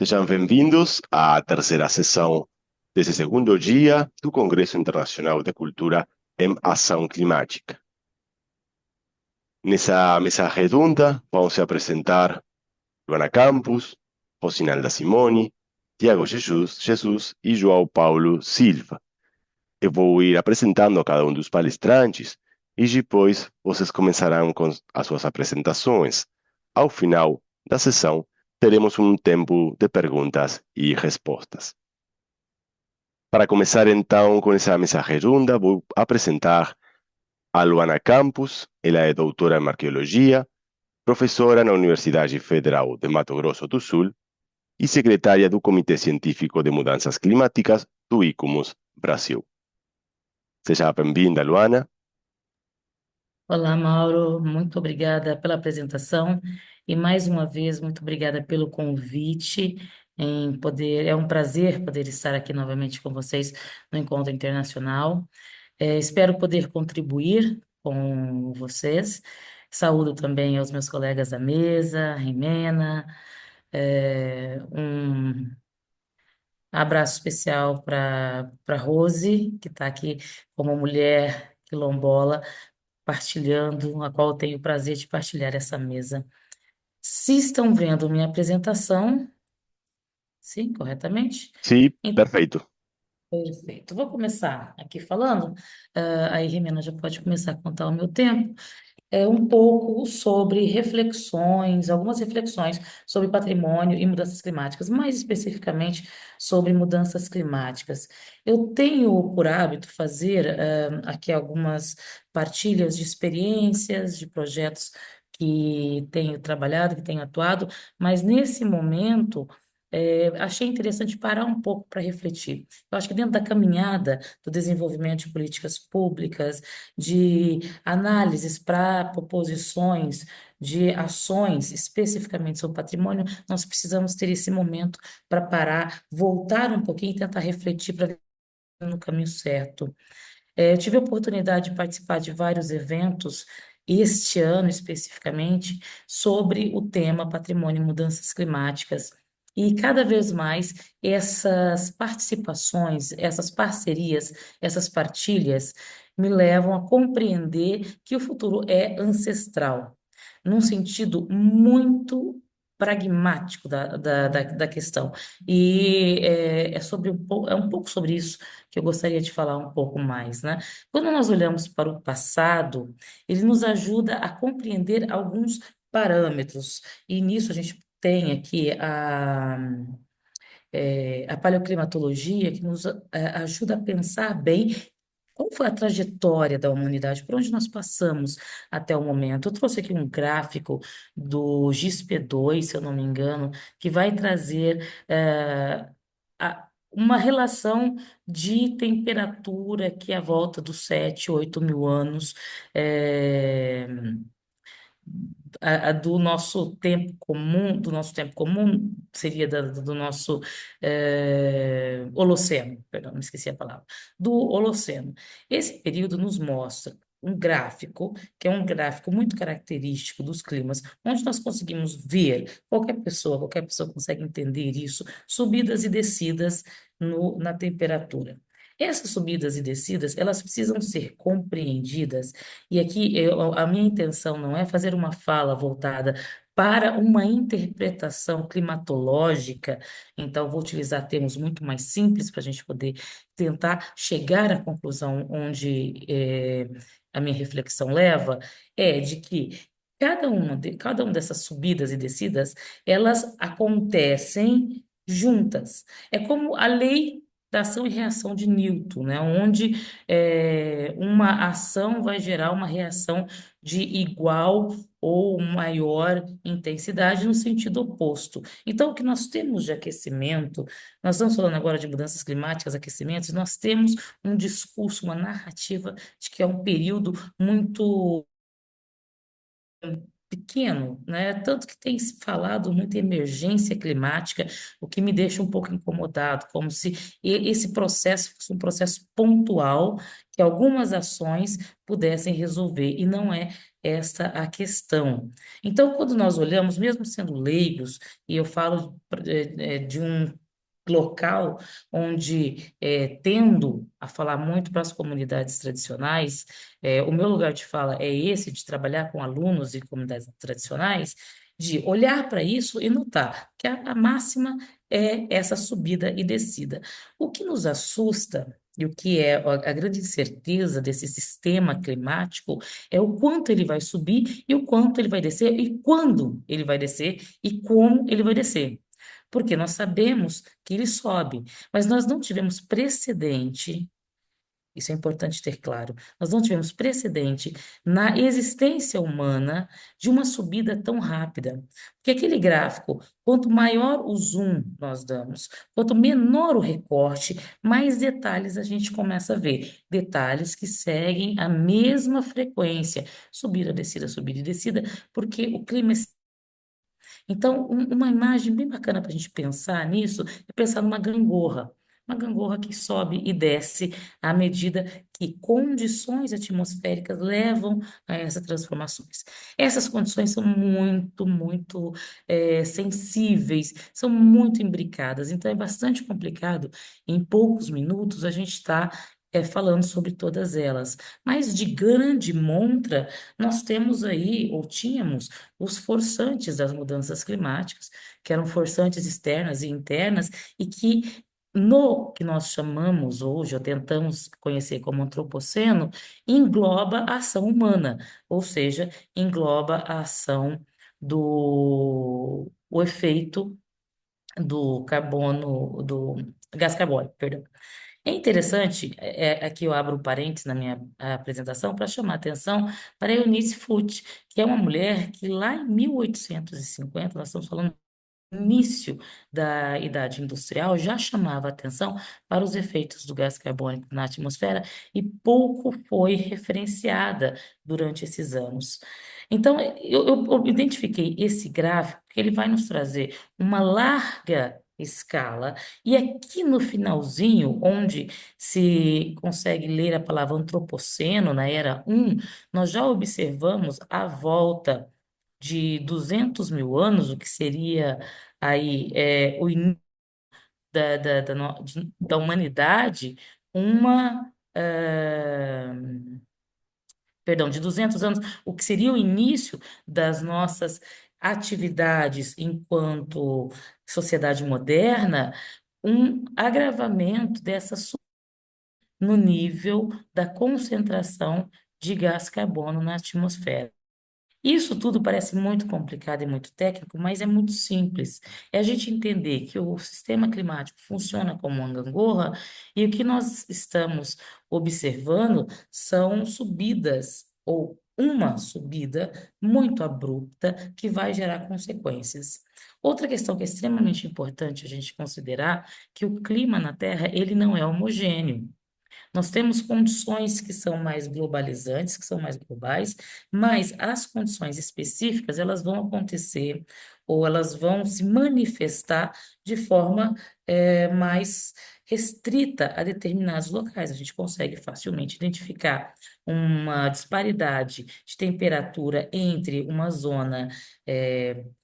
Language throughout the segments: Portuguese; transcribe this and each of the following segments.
Sejam bem-vindos à terceira sessão desse segundo dia do Congresso Internacional de Cultura em Ação Climática. Nessa mesa redonda vão se apresentar Luana Campos, Rosinalda Simoni, Tiago Jesus e João Paulo Silva. Eu vou ir apresentando a cada um dos palestrantes e depois vocês começarão com as suas apresentações. Ao final da sessão, teremos um tempo de perguntas e respostas. Para começar então com essa mesa redonda, vou apresentar a Luana Campos. Ela é doutora em arqueologia, professora na Universidade Federal de Mato Grosso do Sul e secretária do Comitê Científico de Mudanças Climáticas do ICOMOS Brasil. Seja bem-vinda, Luana. Olá, Mauro, muito obrigada pela apresentação e mais uma vez muito obrigada pelo convite é um prazer poder estar aqui novamente com vocês no Encontro Internacional. Espero poder contribuir com vocês. Saúdo também aos meus colegas da mesa, Rimena, um abraço especial para Rose, que está aqui como mulher quilombola partilhando, a qual eu tenho o prazer de partilhar essa mesa. Se estão vendo minha apresentação, sim, corretamente? Sim, Então, perfeito. perfeito. Vou começar aqui falando, aí Rimena já pode começar a contar o meu tempo, um pouco sobre reflexões, algumas reflexões sobre patrimônio e mudanças climáticas, mais especificamente sobre mudanças climáticas. Eu tenho por hábito fazer aqui algumas partilhas de experiências, de projetos que tenho trabalhado, que tenho atuado, mas nesse momento achei interessante parar um pouco para refletir. Eu acho que dentro da caminhada do desenvolvimento de políticas públicas, de análises para proposições de ações especificamente sobre patrimônio, nós precisamos ter esse momento para parar, voltar um pouquinho e tentar refletir para ver no caminho certo. Eu tive a oportunidade de participar de vários eventos, este ano especificamente, sobre o tema patrimônio e mudanças climáticas. E cada vez mais essas participações, essas parcerias, essas partilhas me levam a compreender que o futuro é ancestral, num sentido muito pragmático da questão. E é um pouco sobre isso que eu gostaria de falar um pouco mais, né? Quando nós olhamos para o passado, ele nos ajuda a compreender alguns parâmetros, e nisso a gente tem aqui a paleoclimatologia, que nos ajuda a pensar bem qual foi a trajetória da humanidade, por onde nós passamos até o momento. Eu trouxe aqui um gráfico do GISP2, se eu não me engano, que vai trazer uma relação de temperatura que é à volta dos 7, 8 mil anos. eh, do nosso tempo comum seria do nosso Holoceno, perdão, me esqueci a palavra, do Holoceno. Esse período nos mostra um gráfico, que é um gráfico muito característico dos climas, onde nós conseguimos ver, qualquer pessoa consegue entender isso, subidas e descidas na temperatura. Essas subidas e descidas, elas precisam ser compreendidas e aqui a minha intenção não é fazer uma fala voltada para uma interpretação climatológica, então vou utilizar termos muito mais simples para a gente poder tentar chegar à conclusão onde a minha reflexão leva, é de que cada uma dessas subidas e descidas, elas acontecem juntas. É como a lei da ação e reação de Newton, né? Onde uma ação vai gerar uma reação de igual ou maior intensidade no sentido oposto. Então, o que nós temos de aquecimento, nós estamos falando agora de mudanças climáticas, aquecimentos, nós temos um discurso, uma narrativa de que é um período muito pequeno, né? Tanto que tem se falado muito em emergência climática, o que me deixa um pouco incomodado, como se esse processo fosse um processo pontual que algumas ações pudessem resolver, e não é essa a questão. Então, quando nós olhamos, mesmo sendo leigos, e eu falo de um local onde tendo a falar muito para as comunidades tradicionais, o meu lugar de fala é esse, de trabalhar com alunos e comunidades tradicionais, de olhar para isso e notar que a máxima é essa subida e descida. O que nos assusta e o que é a grande incerteza desse sistema climático é o quanto ele vai subir e o quanto ele vai descer e quando ele vai descer e como ele vai descer. Porque nós sabemos que ele sobe, mas nós não tivemos precedente, isso é importante ter claro, nós não tivemos precedente na existência humana de uma subida tão rápida. Porque aquele gráfico, quanto maior o zoom nós damos, quanto menor o recorte, mais detalhes a gente começa a ver. Detalhes que seguem a mesma frequência, subida e descida, porque o clima é. Então, uma imagem bem bacana para a gente pensar nisso é pensar numa gangorra. Uma gangorra que sobe e desce à medida que condições atmosféricas levam a essas transformações. Essas condições são muito sensíveis, são muito imbricadas, então é bastante complicado, em poucos minutos, a gente está falando sobre todas elas. Mas de grande montra, nós temos aí, ou tínhamos, os forçantes das mudanças climáticas, que eram forçantes externas e internas, e que no que nós chamamos hoje, ou tentamos conhecer como antropoceno, engloba a ação humana, ou seja, engloba a ação do o efeito do carbono, do gás carbônico, perdão. É interessante, aqui eu abro um parênteses na minha apresentação para chamar a atenção para a Eunice Foote, que é uma mulher que lá em 1850, nós estamos falando do início da idade industrial, já chamava atenção para os efeitos do gás carbônico na atmosfera e pouco foi referenciada durante esses anos. Então, eu identifiquei esse gráfico, que ele vai nos trazer uma larga escala, e aqui no finalzinho, onde se consegue ler a palavra antropoceno, na era um, nós já observamos a volta de 200 mil anos, o que seria aí o início da humanidade, uma, perdão, de 200 anos, o que seria o início das nossas atividades enquanto sociedade moderna, um agravamento no nível da concentração de gás carbono na atmosfera. Isso tudo parece muito complicado e muito técnico, mas é muito simples. É a gente entender que o sistema climático funciona como uma gangorra e o que nós estamos observando são subidas ou uma subida muito abrupta que vai gerar consequências. Outra questão que é extremamente importante a gente considerar que o clima na Terra, ele não é homogêneo. Nós temos condições que são mais globalizantes, que são mais globais, mas as condições específicas, elas vão acontecer ou elas vão se manifestar de forma mais restrita a determinados locais. A gente consegue facilmente identificar uma disparidade de temperatura entre uma zona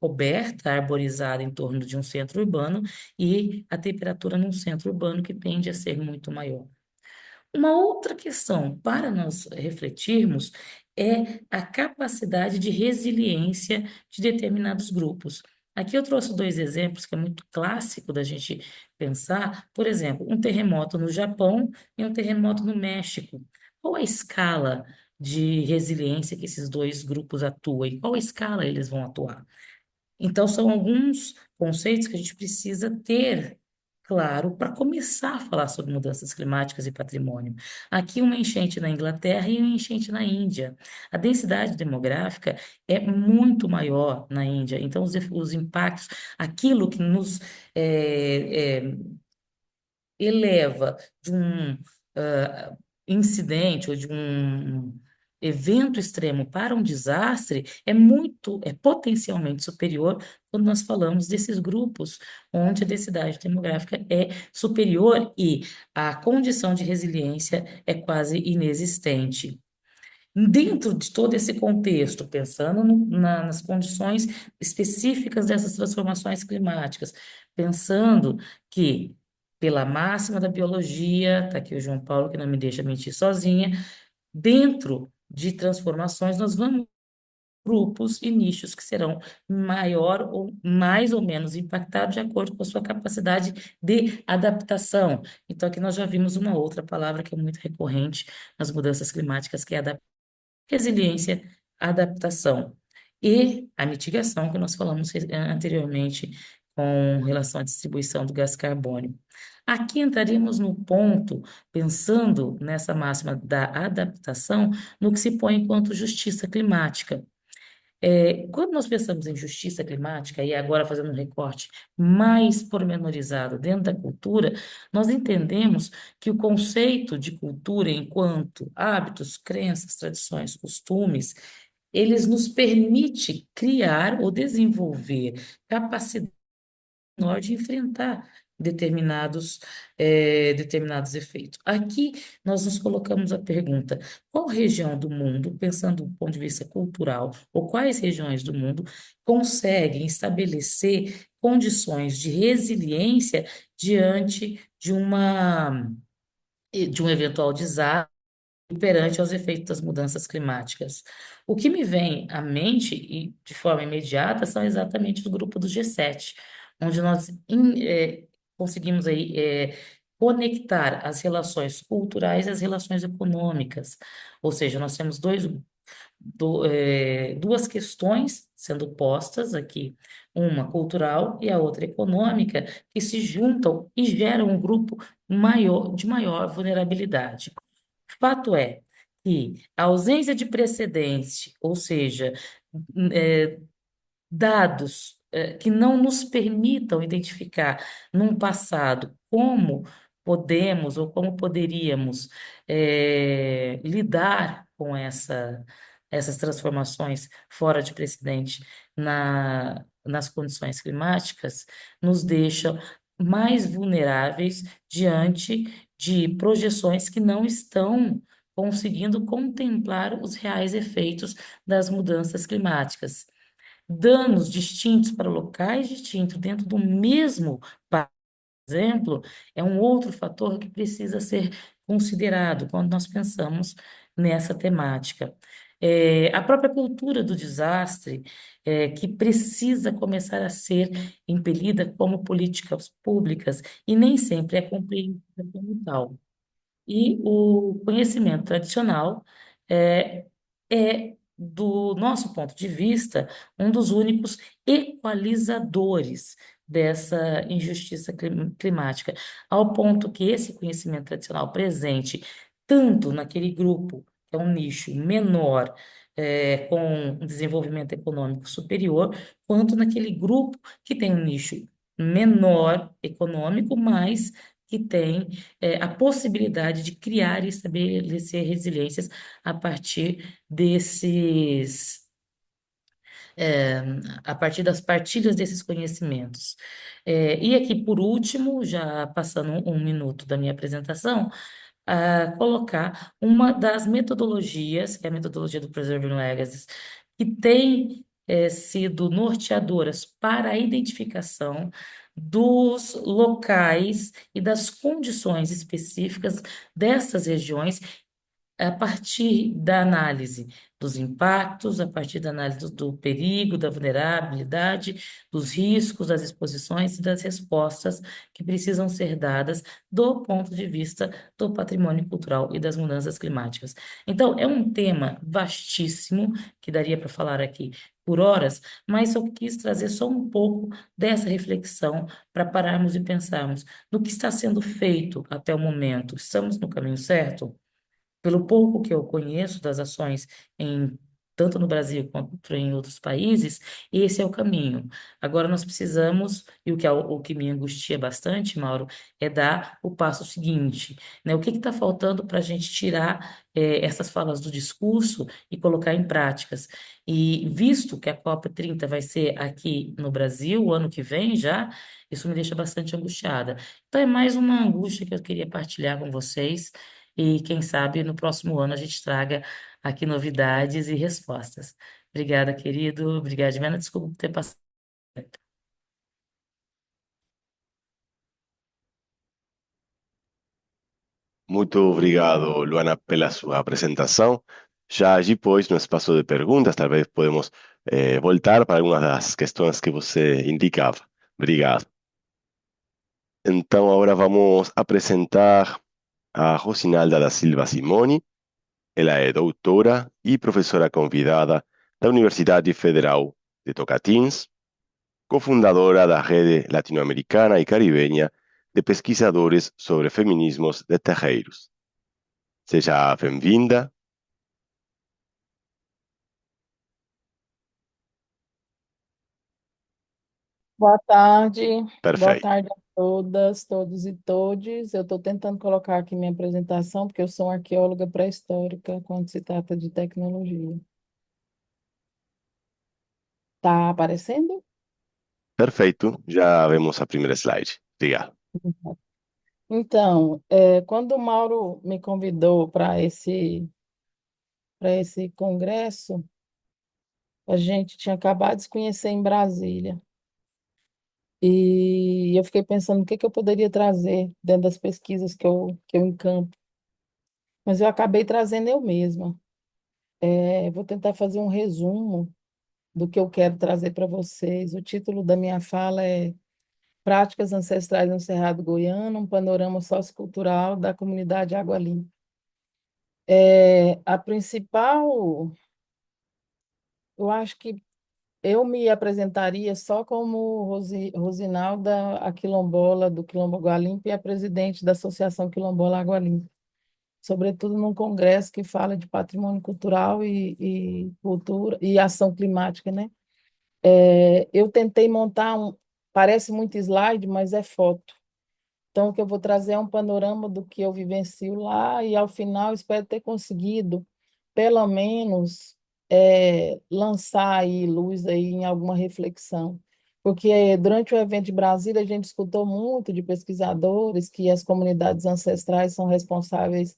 coberta, arborizada em torno de um centro urbano e a temperatura num centro urbano que tende a ser muito maior. Uma outra questão para nós refletirmos é a capacidade de resiliência de determinados grupos. Aqui eu trouxe dois exemplos que é muito clássico da gente pensar, por exemplo, um terremoto no Japão e um terremoto no México. Qual a escala de resiliência que esses dois grupos atuam e qual a escala eles vão atuar? Então, são alguns conceitos que a gente precisa ter claro para começar a falar sobre mudanças climáticas e patrimônio. Aqui, uma enchente na Inglaterra e uma enchente na Índia. A densidade demográfica é muito maior na Índia, então, os impactos, aquilo que nos eleva de um incidente ou de um evento extremo para um desastre é potencialmente superior quando nós falamos desses grupos onde a densidade demográfica é superior e a condição de resiliência é quase inexistente. Dentro de todo esse contexto, pensando nas condições específicas dessas transformações climáticas, pensando que, pela máxima da biologia, está aqui o João Paulo que não me deixa mentir sozinha, dentro de transformações, nós vamos grupos e nichos que serão maior ou mais ou menos impactados de acordo com a sua capacidade de adaptação. Então, aqui nós já vimos uma outra palavra que é muito recorrente nas mudanças climáticas, que é resiliência, adaptação e a mitigação, que nós falamos anteriormente com relação à distribuição do gás carbônico. Aqui entraríamos no ponto, pensando nessa máxima da adaptação, no que se põe enquanto justiça climática. Quando nós pensamos em justiça climática, e agora fazendo um recorte mais pormenorizado dentro da cultura, nós entendemos que o conceito de cultura, enquanto hábitos, crenças, tradições, costumes, eles nos permite criar ou desenvolver capacidade menor de enfrentar determinados efeitos. Aqui nós nos colocamos a pergunta: qual região do mundo, pensando do ponto de vista cultural, ou quais regiões do mundo conseguem estabelecer condições de resiliência diante de um eventual desastre perante aos efeitos das mudanças climáticas? O que me vem à mente, e de forma imediata, são exatamente o grupo do G7, onde nós conseguimos aí, conectar as relações culturais às relações econômicas. Ou seja, nós temos duas questões sendo postas aqui, uma cultural e a outra econômica, que se juntam e geram um grupo de maior vulnerabilidade. Fato é que a ausência de precedente, ou seja, é, dados que não nos permitam identificar num passado como podemos ou como poderíamos lidar com essas transformações fora de precedente nas condições climáticas, nos deixam mais vulneráveis diante de projeções que não estão conseguindo contemplar os reais efeitos das mudanças climáticas. Danos distintos para locais distintos dentro do mesmo exemplo, é um outro fator que precisa ser considerado quando nós pensamos nessa temática. A própria cultura do desastre, que precisa começar a ser impelida como políticas públicas e nem sempre é compreendida como tal. E o conhecimento tradicional é, do nosso ponto de vista, um dos únicos equalizadores dessa injustiça climática, ao ponto que esse conhecimento tradicional presente, tanto naquele grupo, que é um nicho menor, com um desenvolvimento econômico superior, quanto naquele grupo que tem um nicho menor econômico, mas que tem a possibilidade de criar e estabelecer resiliências a partir é, a partir das partilhas desses conhecimentos. E aqui, por último, já passando um minuto da minha apresentação, colocar uma das metodologias, que é a metodologia do Preserving Legacies, que tem sido norteadoras para a identificação dos locais e das condições específicas dessas regiões a partir da análise dos impactos, a partir da análise do perigo, da vulnerabilidade, dos riscos, das exposições e das respostas que precisam ser dadas do ponto de vista do patrimônio cultural e das mudanças climáticas. Então, é um tema vastíssimo que daria para falar aqui por horas, mas eu quis trazer só um pouco dessa reflexão para pararmos e pensarmos no que está sendo feito até o momento. Estamos no caminho certo? Pelo pouco que eu conheço das ações em tanto no Brasil quanto em outros países, esse é o caminho. Agora nós precisamos, e o que me angustia bastante, Mauro, é dar o passo seguinte, né? O que está faltando para a gente tirar essas falas do discurso e colocar em práticas? E visto que a COP30 vai ser aqui no Brasil o ano que vem já, isso me deixa bastante angustiada. Então é mais uma angústia que eu queria partilhar com vocês. E quem sabe no próximo ano a gente traga aqui novidades e respostas. Obrigada, querido. Obrigada, Divina. Desculpa por ter passado. Muito obrigado, Luana, pela sua apresentação. Já depois, no espaço de perguntas, talvez podemos voltar para algumas das questões que você indicava. Obrigado. Então, agora vamos apresentar a Rosinalda da Silva Simoni. Ela é doutora e professora convidada da Universidade Federal de Tocantins, cofundadora da Rede Latino-Americana e Caribenha de Pesquisadores sobre Feminismos de Terreiros. Seja bem-vinda. Boa Perfeito. tarde a todas, todos e todes. Eu estou tentando colocar aqui minha apresentação, porque eu sou uma arqueóloga pré-histórica quando se trata de tecnologia. Tá aparecendo? Perfeito. Já vemos a primeira slide. Obrigado. Então, quando o Mauro me convidou para esse congresso, a gente tinha acabado de se conhecer em Brasília. E eu fiquei pensando o que que eu poderia trazer dentro das pesquisas que eu encampo. Mas eu acabei trazendo eu mesma. Vou tentar fazer um resumo do que eu quero trazer para vocês. O título da minha fala é Práticas Ancestrais no Cerrado Goiano, um panorama sociocultural da comunidade Água Limpa. A principal, eu acho que eu me apresentaria só como Rosinalda, a quilombola do Quilombo Água Limpa e a presidente da Associação Quilombola Água Limpa, sobretudo num congresso que fala de patrimônio cultural e cultura e ação climática, né? Eu tentei montar parece muito slide, mas é foto. Então, o que eu vou trazer é um panorama do que eu vivencio lá e, ao final, espero ter conseguido, pelo menos, lançar aí luz aí em alguma reflexão. Porque durante o evento de Brasília, a gente escutou muito de pesquisadores que as comunidades ancestrais são responsáveis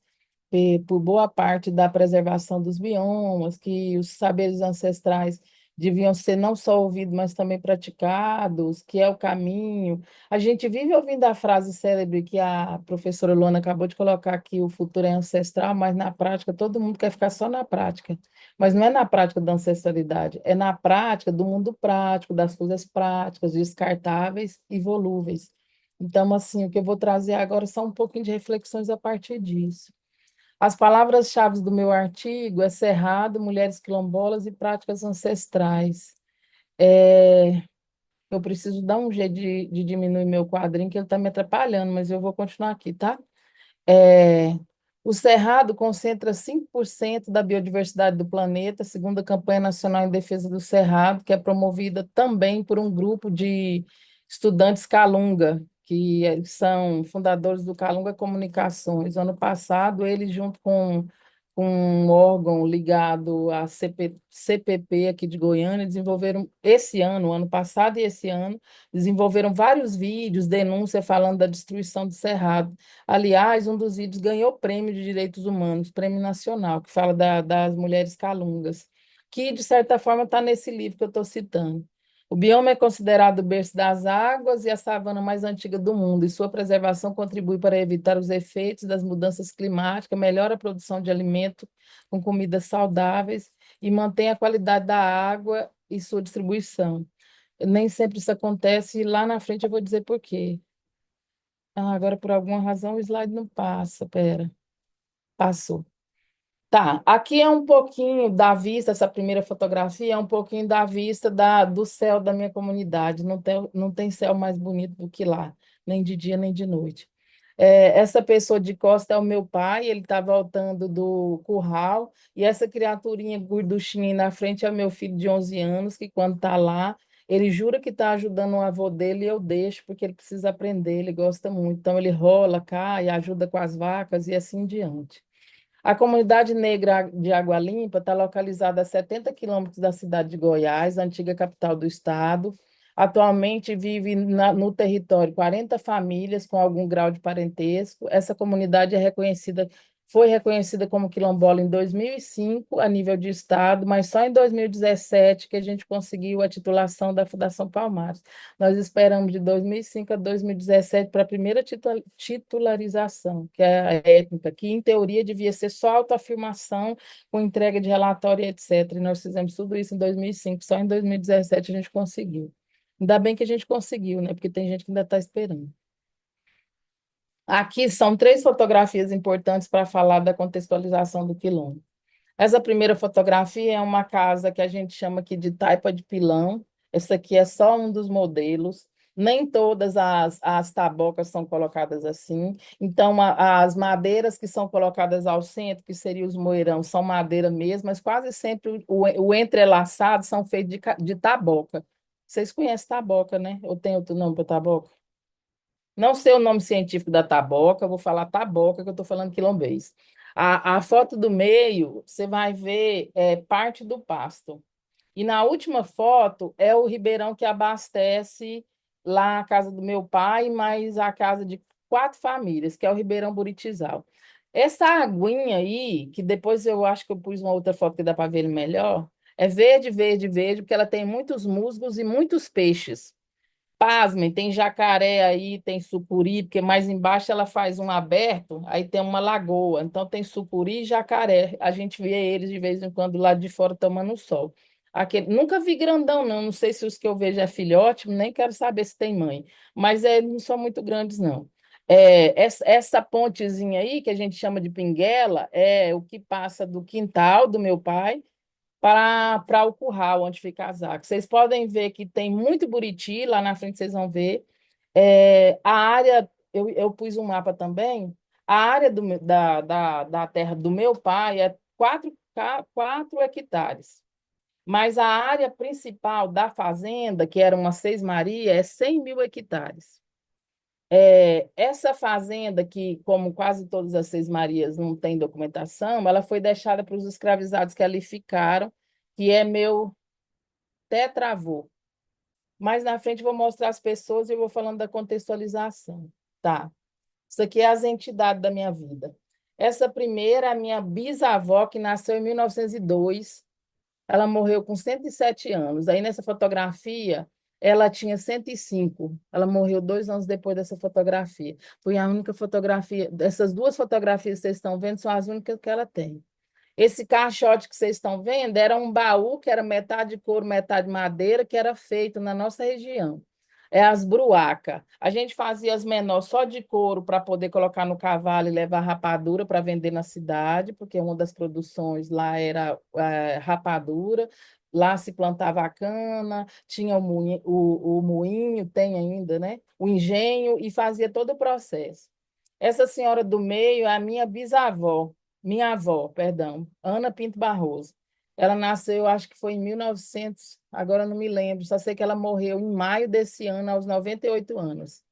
por boa parte da preservação dos biomas, que os saberes ancestrais deviam ser não só ouvidos, mas também praticados, que é o caminho. A gente vive ouvindo a frase célebre que a professora Luana acabou de colocar aqui, o futuro é ancestral, mas na prática todo mundo quer ficar só na prática. Mas não é na prática da ancestralidade, é na prática do mundo prático, das coisas práticas, descartáveis e volúveis. Então, assim, o que eu vou trazer agora são um pouquinho de reflexões a partir disso. As palavras-chave do meu artigo é cerrado, mulheres quilombolas e práticas ancestrais. É, eu preciso dar um jeito de diminuir meu quadrinho, que ele está me atrapalhando, mas eu vou continuar aqui, tá? É, o Cerrado concentra 5% da biodiversidade do planeta, segundo a Campanha Nacional em Defesa do Cerrado, que é promovida também por um grupo de estudantes Calunga, que são fundadores do Calunga Comunicações. Ano passado, eles, junto com um órgão ligado à CPP aqui de Goiânia, desenvolveram esse ano, ano passado e esse ano, desenvolveram vários vídeos, denúncia falando da destruição do Cerrado. Aliás, um dos vídeos ganhou o Prêmio de Direitos Humanos, Prêmio Nacional, que fala das mulheres calungas, que, de certa forma, está nesse livro que eu estou citando. O bioma é considerado o berço das águas e a savana mais antiga do mundo, e sua preservação contribui para evitar os efeitos das mudanças climáticas, melhora a produção de alimento com comidas saudáveis e mantém a qualidade da água e sua distribuição. Nem sempre isso acontece, e lá na frente eu vou dizer por quê. Agora, por alguma razão, o slide não passa. Pera, passou. Tá, aqui é um pouquinho da vista, essa primeira fotografia é um pouquinho da vista do céu da minha comunidade. Não tem céu mais bonito do que lá, nem de dia nem de noite. Essa pessoa de costa é o meu pai, ele está voltando do curral, e essa criaturinha gorduchinha aí na frente é o meu filho de 11 anos, que quando está lá, ele jura que está ajudando o avô dele e eu deixo, porque ele precisa aprender, ele gosta muito. Então, ele rola, cai, ajuda com as vacas e assim em diante. A comunidade negra de Água Limpa está localizada a 70 quilômetros da cidade de Goiás, antiga capital do estado. Atualmente vive no território 40 famílias com algum grau de parentesco. Essa comunidade foi reconhecida como quilombola em 2005 a nível de estado, mas só em 2017 que a gente conseguiu a titulação da Fundação Palmares. Nós esperamos de 2005 a 2017 para a primeira titularização, que é a étnica, que em teoria devia ser só autoafirmação com entrega de relatório, etc. E nós fizemos tudo isso em 2005, só em 2017 a gente conseguiu. Ainda bem que a gente conseguiu, né? Porque tem gente que ainda está esperando. Aqui são 3 fotografias importantes para falar da contextualização do quilombo. Essa primeira fotografia é uma casa que a gente chama aqui de taipa de pilão. Esse aqui é só um dos modelos. Nem todas as tabocas são colocadas assim. Então, as madeiras que são colocadas ao centro, que seriam os moirão, são madeira mesmo, mas quase sempre o entrelaçado são feitos de taboca. Vocês conhecem taboca, né? Ou tem outro nome para taboca? Não sei o nome científico da taboca, vou falar taboca, que eu estou falando quilombês. A foto do meio, você vai ver parte do pasto. E na última foto é o ribeirão que abastece lá a casa do meu pai, mais a casa de 4 famílias, que é o Ribeirão Buritizal. Essa aguinha aí, que depois eu acho que eu pus uma outra foto que dá para ver ele melhor, é verde, verde, verde, porque ela tem muitos musgos e muitos peixes. Pasmem, tem jacaré aí, tem sucuri, porque mais embaixo ela faz um aberto, aí tem uma lagoa. Então tem sucuri e jacaré. A gente vê eles de vez em quando lá de fora tomando sol. Nunca vi grandão, não. Não sei se os que eu vejo é filhote, nem quero saber se tem mãe. Mas não são muito grandes, não. Essa pontezinha aí, que a gente chama de pinguela, é o que passa do quintal do meu pai para o curral, onde fica as vacas. Vocês podem ver que tem muito buriti, lá na frente vocês vão ver. A área, eu pus um mapa também, a área da terra do meu pai é 4 hectares. Mas a área principal da fazenda, que era uma Seis Maria, é 100 mil hectares. Essa fazenda, que, como quase todas as Seis Marias não tem documentação, ela foi deixada para os escravizados que ali ficaram, que é meu tetravô. Mais na frente eu vou mostrar as pessoas e eu vou falando da contextualização. Tá. Isso aqui é as entidades da minha vida. Essa primeira é a minha bisavó, que nasceu em 1902. Ela morreu com 107 anos. Aí nessa fotografia, ela tinha 105. Ela morreu 2 anos depois dessa fotografia. Foi a única fotografia. Essas 2 fotografias que vocês estão vendo são as únicas que ela tem. Esse caixote que vocês estão vendo era um baú que era metade couro, metade madeira, que era feito na nossa região. É as bruacas. A gente fazia as menores só de couro para poder colocar no cavalo e levar rapadura para vender na cidade, porque uma das produções lá era rapadura. Lá se plantava a cana, tinha o moinho, tem ainda, né? O engenho, e fazia todo o processo. Essa senhora do meio é a minha avó, perdão, Ana Pinto Barroso. Ela nasceu, acho que foi em 1900, agora eu não me lembro, só sei que ela morreu em maio desse ano, aos 98 anos.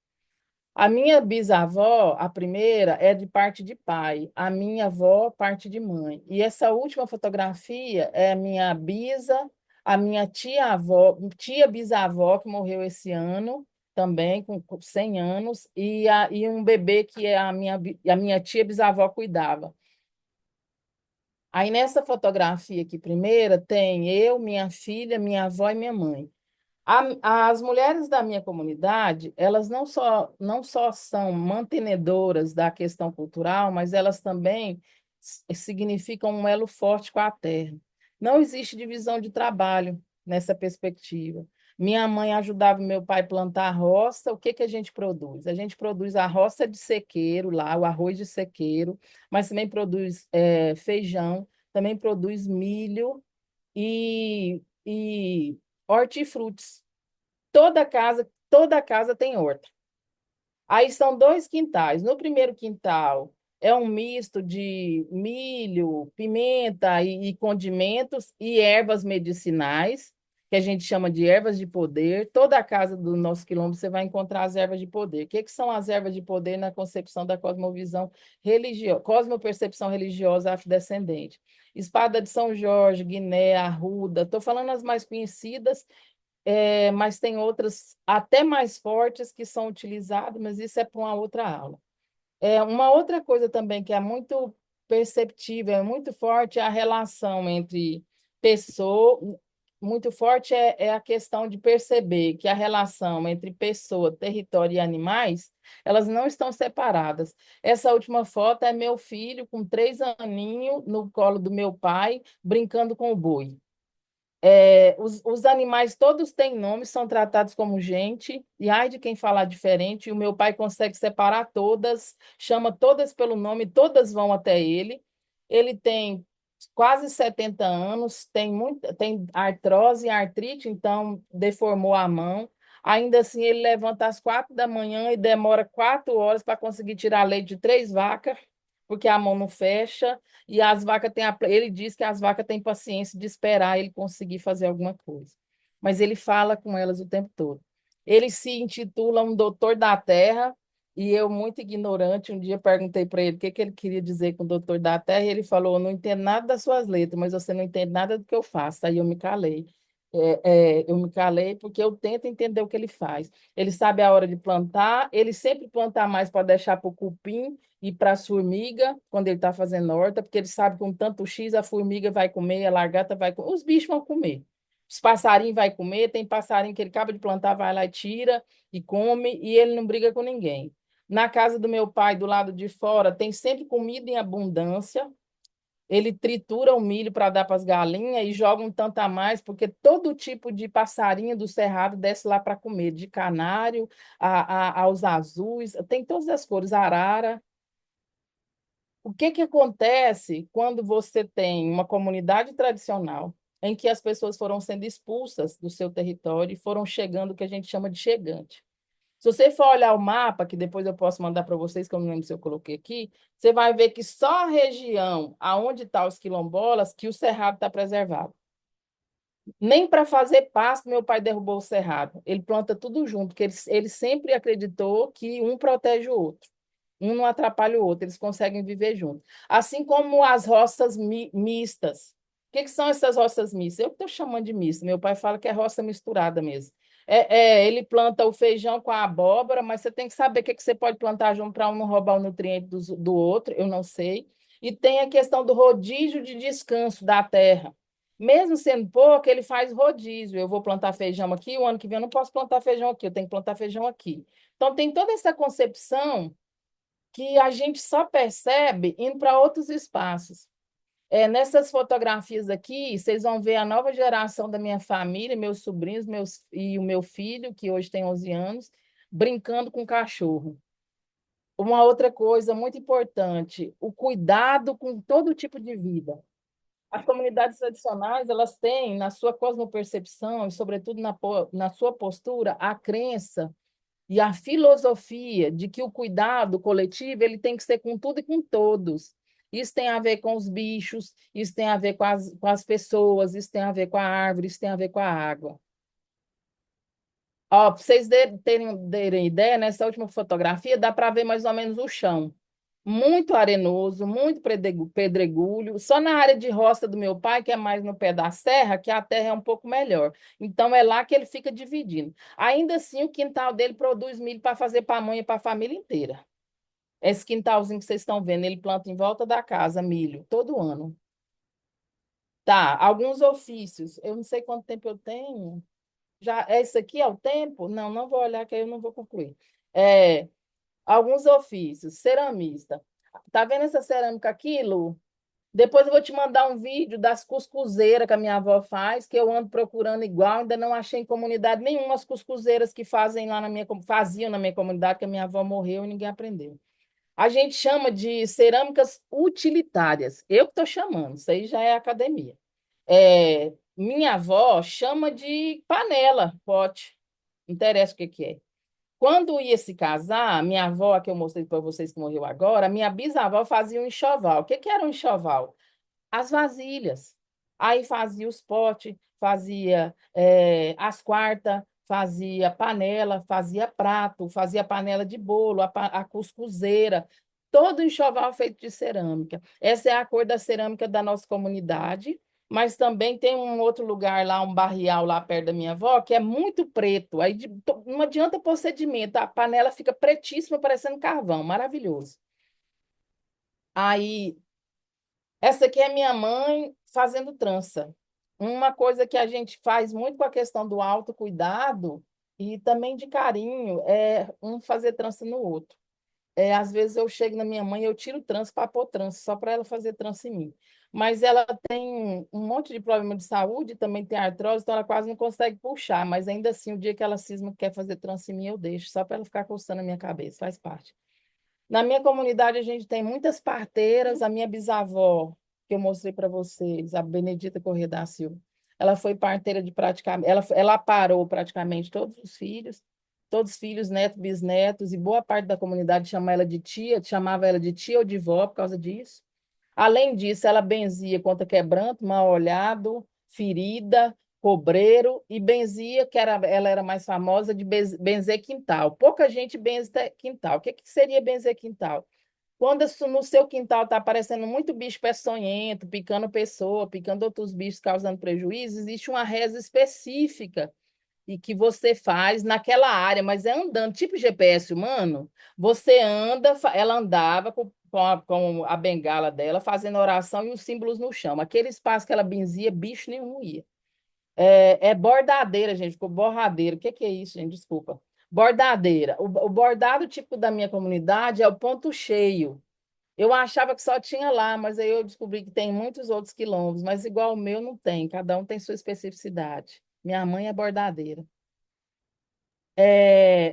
A minha bisavó, a primeira, é de parte de pai, a minha avó, parte de mãe. E essa última fotografia é a minha a minha tia-avó, tia bisavó, que morreu esse ano, também com 100 anos, e um bebê que a minha tia bisavó cuidava. Aí nessa fotografia aqui, primeira, tem eu, minha filha, minha avó e minha mãe. As mulheres da minha comunidade, elas não só são mantenedoras da questão cultural, mas elas também significam um elo forte com a terra. Não existe divisão de trabalho nessa perspectiva. Minha mãe ajudava meu pai a plantar a roça. O que que a gente produz? A gente produz a roça de sequeiro lá, o arroz de sequeiro, mas também produz feijão, também produz milho e hortifrutis. Toda casa tem horta. Aí são dois quintais. No primeiro quintal é um misto de milho, pimenta e condimentos e ervas medicinais, que a gente chama de ervas de poder. Toda a casa do nosso quilombo você vai encontrar as ervas de poder. O que são as ervas de poder na concepção da cosmovisão religiosa, cosmopercepção religiosa afrodescendente? Espada de São Jorge, Guiné, Arruda. Estou falando as mais conhecidas, mas tem outras até mais fortes que são utilizadas, mas isso é para uma outra aula. Uma outra coisa também que é muito perceptível, é muito forte, é a relação entre pessoa, muito forte é a questão de perceber que a relação entre pessoa, território e animais, elas não estão separadas. Essa última foto é meu filho com 3 aninhos no colo do meu pai, brincando com o boi. Os animais todos têm nome, são tratados como gente, e ai de quem falar diferente, e o meu pai consegue separar todas, chama todas pelo nome, todas vão até ele. Ele tem quase 70 anos, tem artrose e artrite, então deformou a mão. Ainda assim, ele levanta às 4 da manhã e demora 4 horas para conseguir tirar leite de 3 vacas, porque a mão não fecha. E as vacas têm ele diz que as vacas têm paciência de esperar ele conseguir fazer alguma coisa. Mas ele fala com elas o tempo todo. Ele se intitula um doutor da terra, e eu, muito ignorante, um dia perguntei para ele o que, que ele queria dizer com doutor da terra, e ele falou: "Eu não entendo nada das suas letras, mas você não entende nada do que eu faço." Aí eu me calei. Eu me calei porque eu tento entender o que ele faz. Ele sabe a hora de plantar, ele sempre planta mais para deixar para o cupim e para as formigas, quando ele está fazendo horta, porque ele sabe que com tanto X a formiga vai comer, a lagarta vai comer, os bichos vão comer. Os passarinhos vai comer, tem passarinho que ele acaba de plantar, vai lá e tira e come, e ele não briga com ninguém. Na casa do meu pai, do lado de fora, tem sempre comida em abundância. Ele tritura o milho para dar para as galinhas e joga um tanto a mais, porque todo tipo de passarinho do cerrado desce lá para comer, de canário aos azuis, tem todas as cores, arara. O que que acontece quando você tem uma comunidade tradicional em que as pessoas foram sendo expulsas do seu território e foram chegando, o que a gente chama de chegante? Se você for olhar o mapa, que depois eu posso mandar para vocês, que eu não lembro se eu coloquei aqui, você vai ver que só a região aonde estão os quilombolas que o cerrado está preservado. Nem para fazer pasto, meu pai derrubou o cerrado. Ele planta tudo junto, porque ele sempre acreditou que um protege o outro. Um não atrapalha o outro, eles conseguem viver juntos. Assim como as roças mistas. O que são essas roças mistas? Eu estou chamando de mista. Meu pai fala que é roça misturada mesmo. Ele planta o feijão com a abóbora, mas você tem que saber o que você pode plantar junto para um não roubar o nutriente do outro, eu não sei. E tem a questão do rodízio de descanso da terra. Mesmo sendo pouco, ele faz rodízio. Eu vou plantar feijão aqui, o ano que vem eu não posso plantar feijão aqui, eu tenho que plantar feijão aqui. Então, tem toda essa concepção que a gente só percebe indo para outros espaços. Nessas fotografias aqui, vocês vão ver a nova geração da minha família, meus sobrinhos e o meu filho, que hoje tem 11 anos, brincando com cachorro. Uma outra coisa muito importante, o cuidado com todo tipo de vida. As comunidades tradicionais, elas têm, na sua cosmopercepção e, sobretudo, na sua postura, a crença e a filosofia de que o cuidado coletivo ele tem que ser com tudo e com todos. Isso tem a ver com os bichos, isso tem a ver com as pessoas, isso tem a ver com a árvore, isso tem a ver com a água. Ó, para vocês terem ideia, nessa última fotografia dá para ver mais ou menos o chão. Muito arenoso, muito pedregulho. Só na área de roça do meu pai, que é mais no pé da serra, que a terra é um pouco melhor. Então é lá que ele fica dividindo. Ainda assim, o quintal dele produz milho para fazer pamonha para a família inteira. Esse quintalzinho que vocês estão vendo, ele planta em volta da casa milho todo ano. Tá, alguns ofícios. Eu não sei quanto tempo eu tenho. Já, esse aqui é o tempo? Não, não vou olhar, que aí eu não vou concluir. Alguns ofícios, ceramista. Tá vendo essa cerâmica aqui, Lu? Depois eu vou te mandar um vídeo das cuscuzeiras que a minha avó faz, que eu ando procurando igual, ainda não achei em comunidade nenhuma as cuscuzeiras que fazem lá faziam na minha comunidade, que a minha avó morreu e ninguém aprendeu. A gente chama de cerâmicas utilitárias. Eu que estou chamando, isso aí já é academia. Minha avó chama de panela, pote. Não interessa o que que é. Quando ia se casar, minha avó, que eu mostrei para vocês que morreu agora, minha bisavó fazia um enxoval. O que que era um enxoval? As vasilhas. Aí fazia os potes, fazia as quartas, fazia panela, fazia prato, fazia panela de bolo, a cuscuzeira, todo enxoval feito de cerâmica. Essa é a cor da cerâmica da nossa comunidade, mas também tem um outro lugar lá, um barrial lá perto da minha avó, que é muito preto. Aí não adianta procedimento, a panela fica pretíssima, parecendo carvão, maravilhoso. Aí essa aqui é minha mãe fazendo trança. Uma coisa que a gente faz muito com a questão do autocuidado e também de carinho é um fazer trança no outro. Às vezes eu chego na minha mãe e eu tiro trança para pôr trança, só para ela fazer trança em mim. Mas ela tem um monte de problema de saúde, também tem artrose, então ela quase não consegue puxar. Mas ainda assim, o dia que ela cisma que quer fazer trança em mim, eu deixo, só para ela ficar coçando a minha cabeça, faz parte. Na minha comunidade, a gente tem muitas parteiras. A minha bisavó, que eu mostrei para vocês, a Benedita Corrêa da Silva, ela foi parteira de praticamente, ela parou praticamente todos os filhos, netos, bisnetos, e boa parte da comunidade chamava ela de tia ou de vó por causa disso. Além disso, ela benzia contra quebranto, mal-olhado, ferida, cobreiro e benzia, ela era mais famosa de benzer quintal. Pouca gente benze quintal. O que que seria benzer quintal? Quando no seu quintal está aparecendo muito bicho peçonhento, picando pessoa, picando outros bichos, causando prejuízo, existe uma reza específica e que você faz naquela área, mas é andando, tipo GPS humano. Você anda, ela andava com a bengala dela, fazendo oração e os símbolos no chão. Aquele espaço que ela benzia, bicho nenhum ia. É bordadeira, gente, ficou borradeira. O que que é isso, gente? Desculpa. Bordadeira. O bordado típico da minha comunidade é o ponto cheio. Eu achava que só tinha lá, mas aí eu descobri que tem muitos outros quilombos, mas igual o meu não tem, cada um tem sua especificidade. Minha mãe é bordadeira.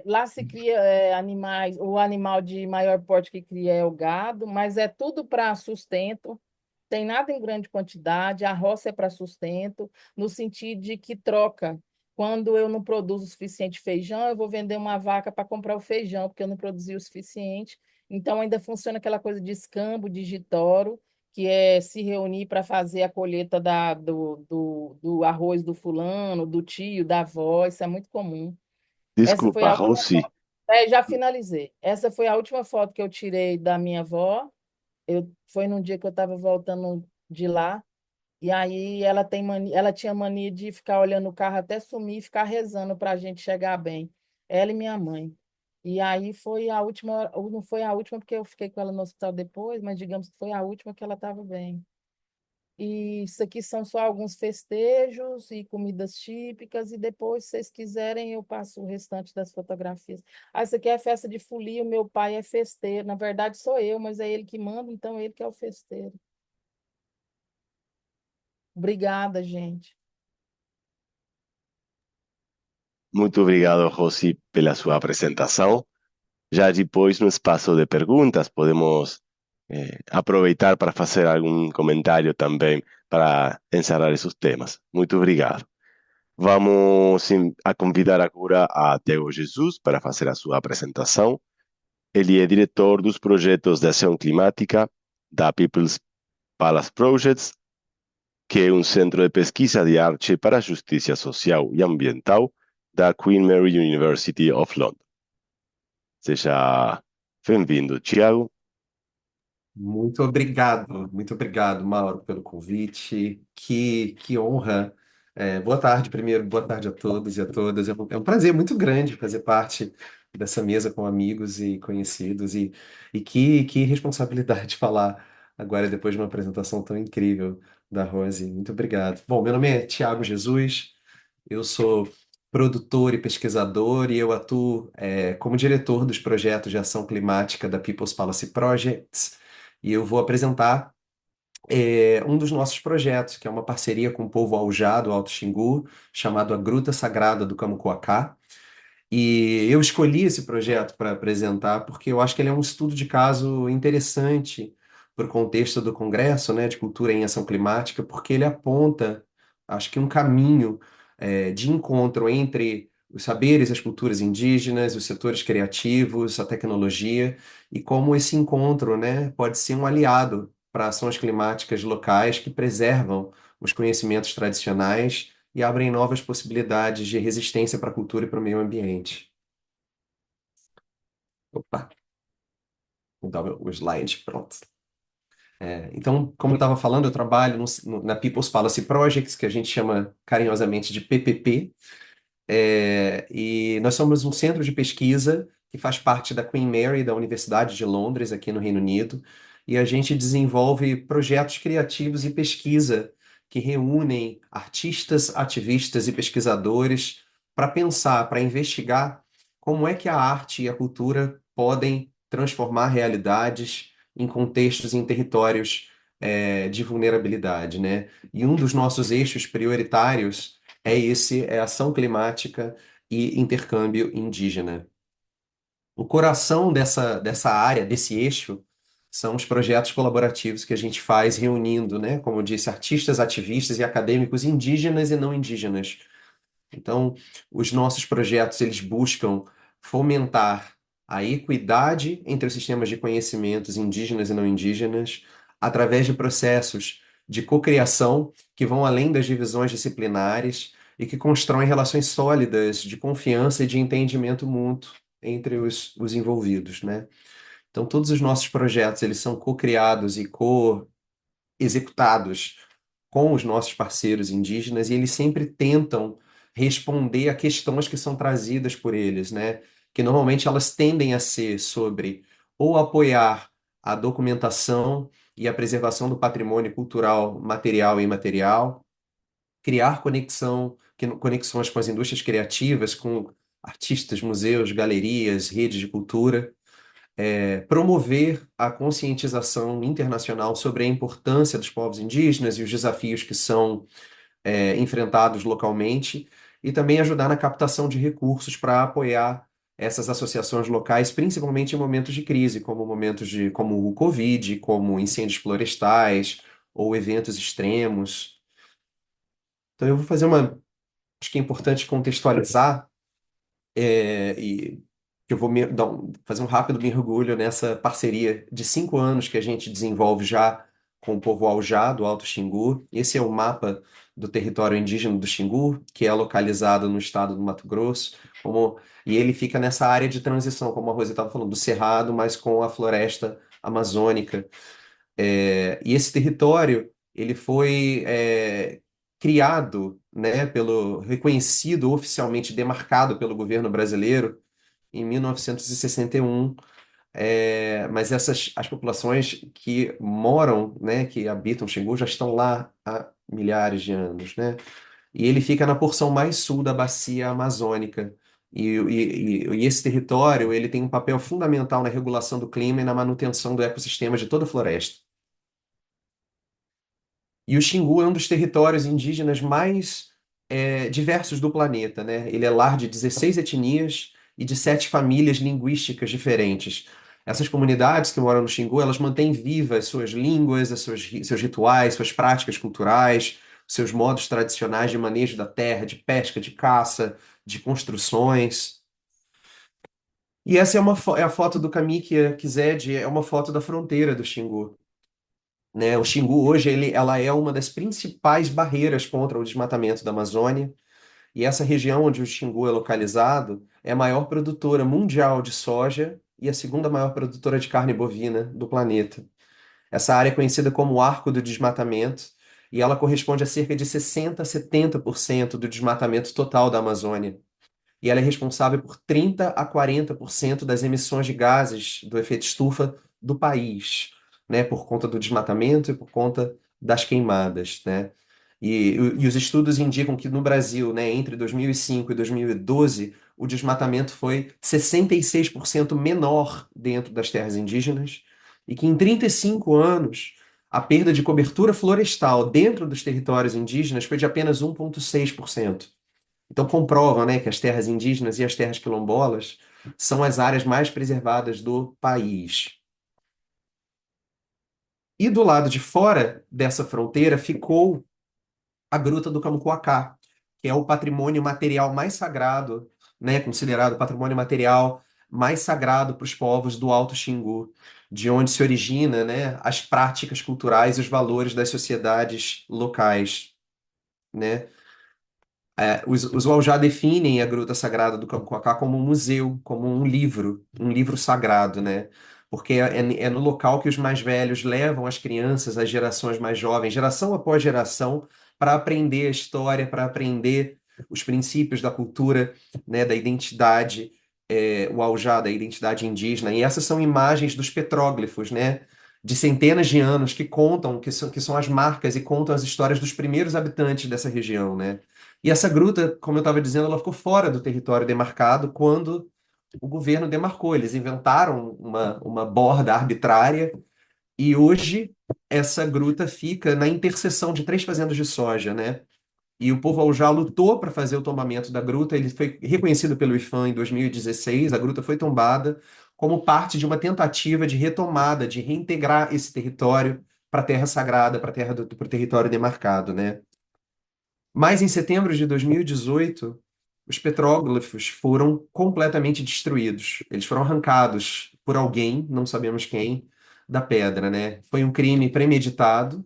Lá se cria animais, o animal de maior porte que cria é o gado, mas é tudo para sustento, tem nada em grande quantidade, a roça é para sustento, no sentido de que troca. Quando eu não produzo o suficiente feijão, eu vou vender uma vaca para comprar o feijão, porque eu não produzi o suficiente. Então, ainda funciona aquela coisa de escambo, de gitoro, que é se reunir para fazer a colheita do arroz do fulano, do tio, da avó, isso é muito comum. Essa foi Desculpa, a última Rosy. foto. Já finalizei. Essa foi a última foto que eu tirei da minha avó. Foi num dia que eu estava voltando de lá. E aí ela tinha mania de ficar olhando o carro até sumir e ficar rezando para a gente chegar bem. Ela e minha mãe. E aí foi a última, ou não foi a última porque eu fiquei com ela no hospital depois, mas digamos que foi a última que ela estava bem. E isso aqui são só alguns festejos e comidas típicas, e depois, se vocês quiserem, eu passo o restante das fotografias. Ah, isso aqui é festa de folia, o meu pai é festeiro. Na verdade, sou eu, mas é ele que manda, então ele que é o festeiro. Obrigada, gente. Muito obrigado, Rosy, pela sua apresentação. Já depois, no espaço de perguntas, podemos aproveitar para fazer algum comentário também para encerrar esses temas. Muito obrigado. Vamos a convidar agora a Tiago Jesus para fazer a sua apresentação. Ele é diretor dos projetos de ação climática da People's Palace Projects, que é um centro de pesquisa de arte para a justiça social e ambiental da Queen Mary University of London. Seja bem-vindo, Tiago. Muito obrigado, Mauro, pelo convite. Que honra. Boa tarde, primeiro, boa tarde a todos e a todas. É um prazer muito grande fazer parte dessa mesa com amigos e conhecidos, e que responsabilidade falar agora depois de uma apresentação tão incrível da Rose. Muito obrigado. Bom, meu nome é Tiago Jesus, eu sou produtor e pesquisador, e eu atuo como diretor dos projetos de ação climática da People's Policy Projects, e eu vou apresentar um dos nossos projetos, que é uma parceria com o povo Aujá do Alto Xingu, chamado A Gruta Sagrada do Camucoacá. E eu escolhi esse projeto para apresentar porque eu acho que ele é um estudo de caso interessante para o contexto do Congresso, né, de Cultura em Ação Climática, porque ele aponta, acho que um caminho de encontro entre os saberes, as culturas indígenas, os setores criativos, a tecnologia, e como esse encontro, né, pode ser um aliado para ações climáticas locais que preservam os conhecimentos tradicionais e abrem novas possibilidades de resistência para a cultura e para o meio ambiente. Opa, vou dar o slide, pronto. Então, como eu estava falando, eu trabalho na People's Policy Projects, que a gente chama carinhosamente de PPP, e nós somos um centro de pesquisa que faz parte da Queen Mary, da Universidade de Londres, aqui no Reino Unido, e a gente desenvolve projetos criativos e pesquisa que reúnem artistas, ativistas e pesquisadores para pensar, para investigar como é que a arte e a cultura podem transformar realidades em contextos e em territórios de vulnerabilidade, né? E um dos nossos eixos prioritários é ação climática e intercâmbio indígena. O coração dessa área, desse eixo, são os projetos colaborativos que a gente faz reunindo, né, como eu disse, artistas, ativistas e acadêmicos indígenas e não indígenas. Então, os nossos projetos, eles buscam fomentar a equidade entre os sistemas de conhecimentos indígenas e não indígenas, através de processos de cocriação que vão além das divisões disciplinares e que constroem relações sólidas de confiança e de entendimento mútuo entre os envolvidos, né? Então, todos os nossos projetos, eles são co-criados e co-executados com os nossos parceiros indígenas e eles sempre tentam responder a questões que são trazidas por eles, né? Que normalmente elas tendem a ser sobre ou apoiar a documentação e a preservação do patrimônio cultural, material e imaterial, criar conexões com as indústrias criativas, com artistas, museus, galerias, redes de cultura, promover a conscientização internacional sobre a importância dos povos indígenas e os desafios que são enfrentados localmente, e também ajudar na captação de recursos para apoiar essas associações locais, principalmente em momentos de crise, como o Covid, como incêndios florestais ou eventos extremos. Então eu vou acho que é importante contextualizar e que eu vou fazer um rápido mergulho nessa parceria de 5 anos que a gente desenvolve já com o povo Aujá, do Alto Xingu. Esse é o mapa do território indígena do Xingu, que é localizado no estado do Mato Grosso, e ele fica nessa área de transição, como a Rosa estava falando, do Cerrado, mas com a floresta amazônica. E esse território, ele foi criado, né, reconhecido oficialmente, demarcado pelo governo brasileiro em 1961, mas as populações que moram, né, que habitam Xingu já estão lá há milhares de anos, né? E ele fica na porção mais sul da bacia amazônica. E esse território ele tem um papel fundamental na regulação do clima e na manutenção do ecossistema de toda a floresta. E o Xingu é um dos territórios indígenas mais diversos do planeta, né? Ele é lar de 16 etnias e de 7 famílias linguísticas diferentes. Essas comunidades que moram no Xingu, elas mantêm vivas suas línguas, seus rituais, suas práticas culturais, seus modos tradicionais de manejo da terra, de pesca, de caça, de construções. E essa é a foto do Kamiki Kized, é uma foto da fronteira do Xingu, né? O Xingu hoje ela é uma das principais barreiras contra o desmatamento da Amazônia, e essa região onde o Xingu é localizado é a maior produtora mundial de soja e a segunda maior produtora de carne bovina do planeta. Essa área é conhecida como o Arco do Desmatamento, e ela corresponde a cerca de 60 a 70% do desmatamento total da Amazônia. E ela é responsável por 30 a 40% das emissões de gases do efeito estufa do país, né, por conta do desmatamento e por conta das queimadas, né? E os estudos indicam que no Brasil, né, entre 2005 e 2012, o desmatamento foi 66% menor dentro das terras indígenas e que em 35 anos a perda de cobertura florestal dentro dos territórios indígenas foi de apenas 1,6%. Então comprova, né, que as terras indígenas e as terras quilombolas são as áreas mais preservadas do país. E do lado de fora dessa fronteira ficou a Gruta do Camucuacá, que é o patrimônio material mais sagrado né, considerado patrimônio material mais sagrado para os povos do Alto Xingu, de onde se origina, né, as práticas culturais e os valores das sociedades locais, né? Os Waujá definem a Gruta Sagrada do Campoacá como um museu, como um livro sagrado, né? Porque é no local que os mais velhos levam as crianças, as gerações mais jovens, geração após geração, para aprender a história, para aprender os princípios da cultura, né, da identidade, Waujá, da identidade indígena. E essas são imagens dos petróglifos, né? De centenas de anos que contam, que são as marcas e contam as histórias dos primeiros habitantes dessa região, né? E essa gruta, como eu estava dizendo, ela ficou fora do território demarcado quando o governo demarcou. Eles inventaram uma borda arbitrária e hoje essa gruta fica na interseção de três fazendas de soja, né? E o povo Aujá lutou para fazer o tombamento da gruta. Ele foi reconhecido pelo IPHAN em 2016. A gruta foi tombada como parte de uma tentativa de retomada, de reintegrar esse território para a terra sagrada, para o território demarcado, né? Mas em setembro de 2018, os petróglifos foram completamente destruídos. Eles foram arrancados por alguém, não sabemos quem, da pedra, né? Foi um crime premeditado.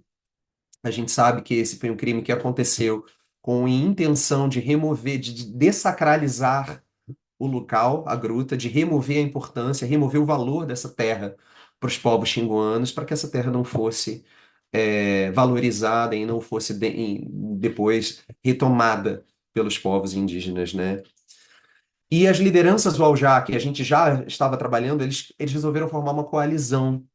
A gente sabe que esse foi um crime que aconteceu com a intenção de remover, de dessacralizar o local, a gruta, de remover a importância, remover o valor dessa terra para os povos xinguanos, para que essa terra não fosse valorizada e não fosse depois retomada pelos povos indígenas, né? E as lideranças do Aujá, que a gente já estava trabalhando, eles resolveram formar uma coalizão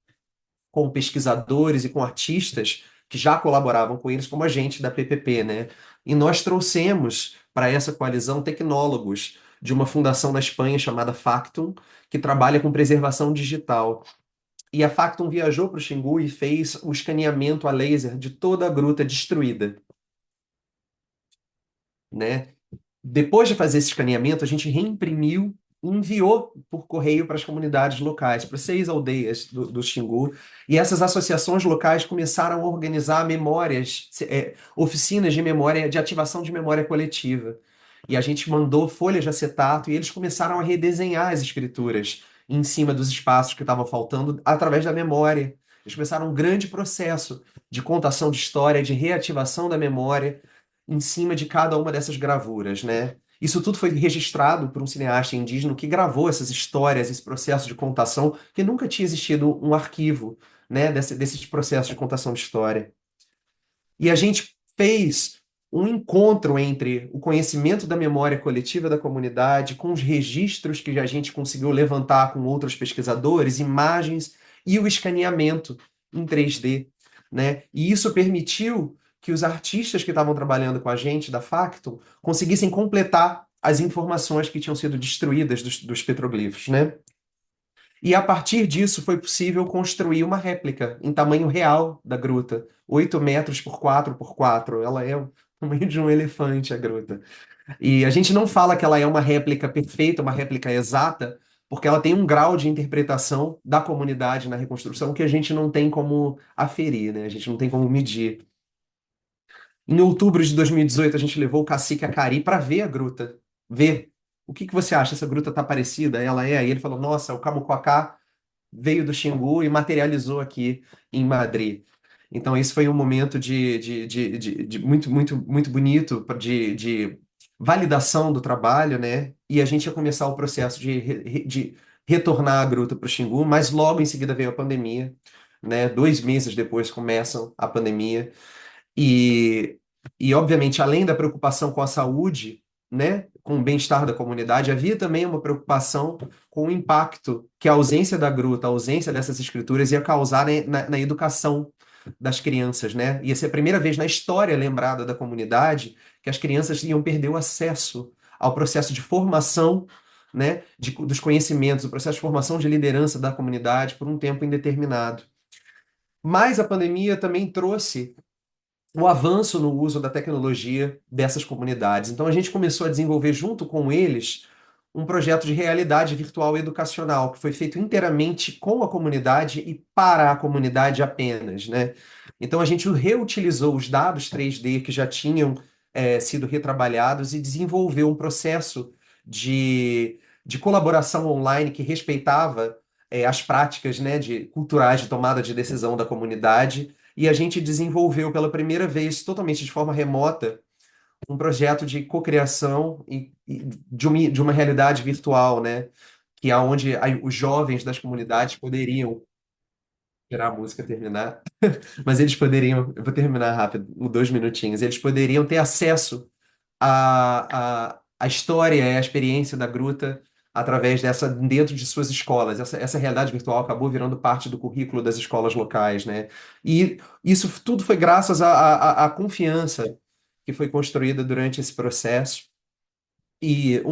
com pesquisadores e com artistas que já colaboravam com eles, como a gente da PPP, né? E nós trouxemos para essa coalizão tecnólogos de uma fundação na Espanha chamada Factum, que trabalha com preservação digital. E a Factum viajou para o Xingu e fez o escaneamento a laser de toda a gruta destruída, né? Depois de fazer esse escaneamento, a gente reimprimiu e enviou por correio para as comunidades locais, para 6 aldeias do Xingu. E essas associações locais começaram a organizar memórias, oficinas de memória, de ativação de memória coletiva. E a gente mandou folhas de acetato e eles começaram a redesenhar as escrituras em cima dos espaços que estavam faltando através da memória. Eles começaram um grande processo de contação de história, de reativação da memória em cima de cada uma dessas gravuras, né? Isso tudo foi registrado por um cineasta indígena que gravou essas histórias, esse processo de contação, que nunca tinha existido um arquivo, né, desses processos de contação de história. E a gente fez um encontro entre o conhecimento da memória coletiva da comunidade, com os registros que a gente conseguiu levantar com outros pesquisadores, imagens e o escaneamento em 3D, né? E isso permitiu que os artistas que estavam trabalhando com a gente da Factum conseguissem completar as informações que tinham sido destruídas dos petroglifos, né? E a partir disso foi possível construir uma réplica em tamanho real da gruta, 8 metros por 4 por 4. Ela é o tamanho de um elefante, a gruta. E a gente não fala que ela é uma réplica perfeita, uma réplica exata, porque ela tem um grau de interpretação da comunidade na reconstrução que a gente não tem como aferir, né? A gente não tem como medir. Em outubro de 2018, a gente levou o cacique Acari para ver a gruta. Ver. O que você acha? Essa gruta tá parecida? Ela é? Aí ele falou: nossa, o Camuquacá veio do Xingu e materializou aqui em Madrid. Então, esse foi um momento de muito, muito, muito bonito de validação do trabalho, né? E a gente ia começar o processo de retornar a gruta para o Xingu, mas logo em seguida veio a pandemia, né? 2 meses depois começa a pandemia. E, obviamente, além da preocupação com a saúde, né, com o bem-estar da comunidade, havia também uma preocupação com o impacto que a ausência da gruta, a ausência dessas escrituras ia causar na educação das crianças, né? Ia ser a primeira vez na história lembrada da comunidade que as crianças iam perder o acesso ao processo de formação, né, dos conhecimentos, o processo de formação de liderança da comunidade por um tempo indeterminado. Mas a pandemia também trouxe o avanço no uso da tecnologia dessas comunidades. Então a gente começou a desenvolver junto com eles um projeto de realidade virtual educacional que foi feito inteiramente com a comunidade e para a comunidade apenas, né? Então a gente reutilizou os dados 3D que já tinham sido retrabalhados e desenvolveu um processo de colaboração online que respeitava as práticas, né, culturais de tomada de decisão da comunidade. E a gente desenvolveu pela primeira vez, totalmente de forma remota, um projeto de cocriação e de uma realidade virtual, né? Que é onde os jovens das comunidades poderiam esperar a música terminar, mas eles poderiam, eu vou terminar rápido, 2 minutinhos, eles poderiam ter acesso à história e à experiência da gruta através dentro de suas escolas. Essa realidade virtual acabou virando parte do currículo das escolas locais, né? E isso tudo foi graças à confiança que foi construída durante esse processo. E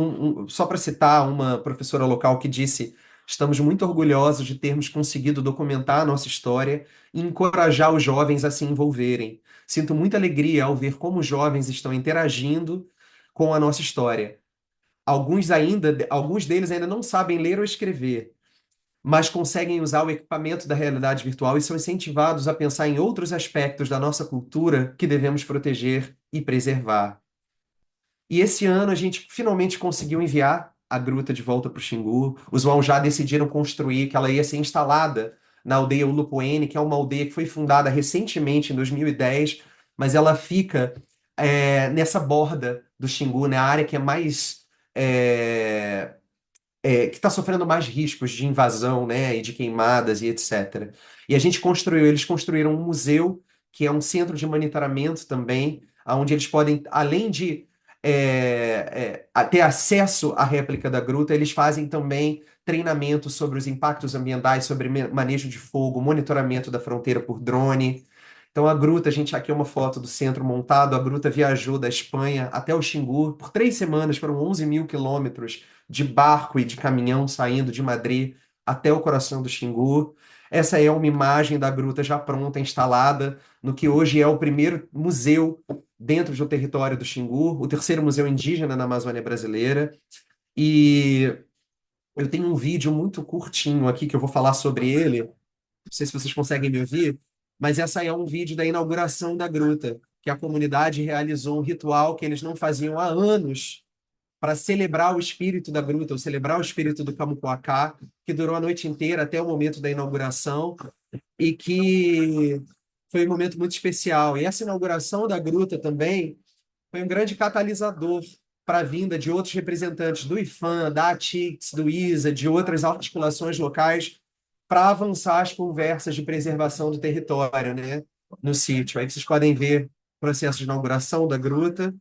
só para citar uma professora local que disse: estamos muito orgulhosos de termos conseguido documentar a nossa história e encorajar os jovens a se envolverem. Sinto muita alegria ao ver como os jovens estão interagindo com a nossa história. Alguns deles ainda não sabem ler ou escrever, mas conseguem usar o equipamento da realidade virtual e são incentivados a pensar em outros aspectos da nossa cultura que devemos proteger e preservar. E esse ano a gente finalmente conseguiu enviar a gruta de volta para o Xingu. Os Waunjá decidiram construir, que ela ia ser instalada na aldeia Ulupoene, que é uma aldeia que foi fundada recentemente, em 2010, mas ela fica nessa borda do Xingu, né, a área que é mais é, que está sofrendo mais riscos de invasão, né, e de queimadas e etc. E eles construíram um museu, que é um centro de monitoramento também, onde eles podem, além de ter acesso à réplica da gruta, eles fazem também treinamento sobre os impactos ambientais, sobre manejo de fogo, monitoramento da fronteira por drone. Então a gruta, a gente aqui é uma foto do centro montado, a gruta viajou da Espanha até o Xingu por 3 semanas, foram 11 mil quilômetros de barco e de caminhão saindo de Madrid até o coração do Xingu. Essa é uma imagem da gruta já pronta, instalada no que hoje é o primeiro museu dentro do território do Xingu, o terceiro museu indígena na Amazônia brasileira. E eu tenho um vídeo muito curtinho aqui que eu vou falar sobre ele. Não sei se vocês conseguem me ouvir, mas essa é um vídeo da inauguração da gruta, que a comunidade realizou um ritual que eles não faziam há anos para celebrar o espírito da gruta, ou celebrar o espírito do Camucuacá, que durou a noite inteira até o momento da inauguração e que foi um momento muito especial. E essa inauguração da gruta também foi um grande catalisador para a vinda de outros representantes do IFAM, da ATIX, do ISA, de outras articulações locais, para avançar as conversas de preservação do território, né, no sítio. Aí vocês podem ver o processo de inauguração da gruta.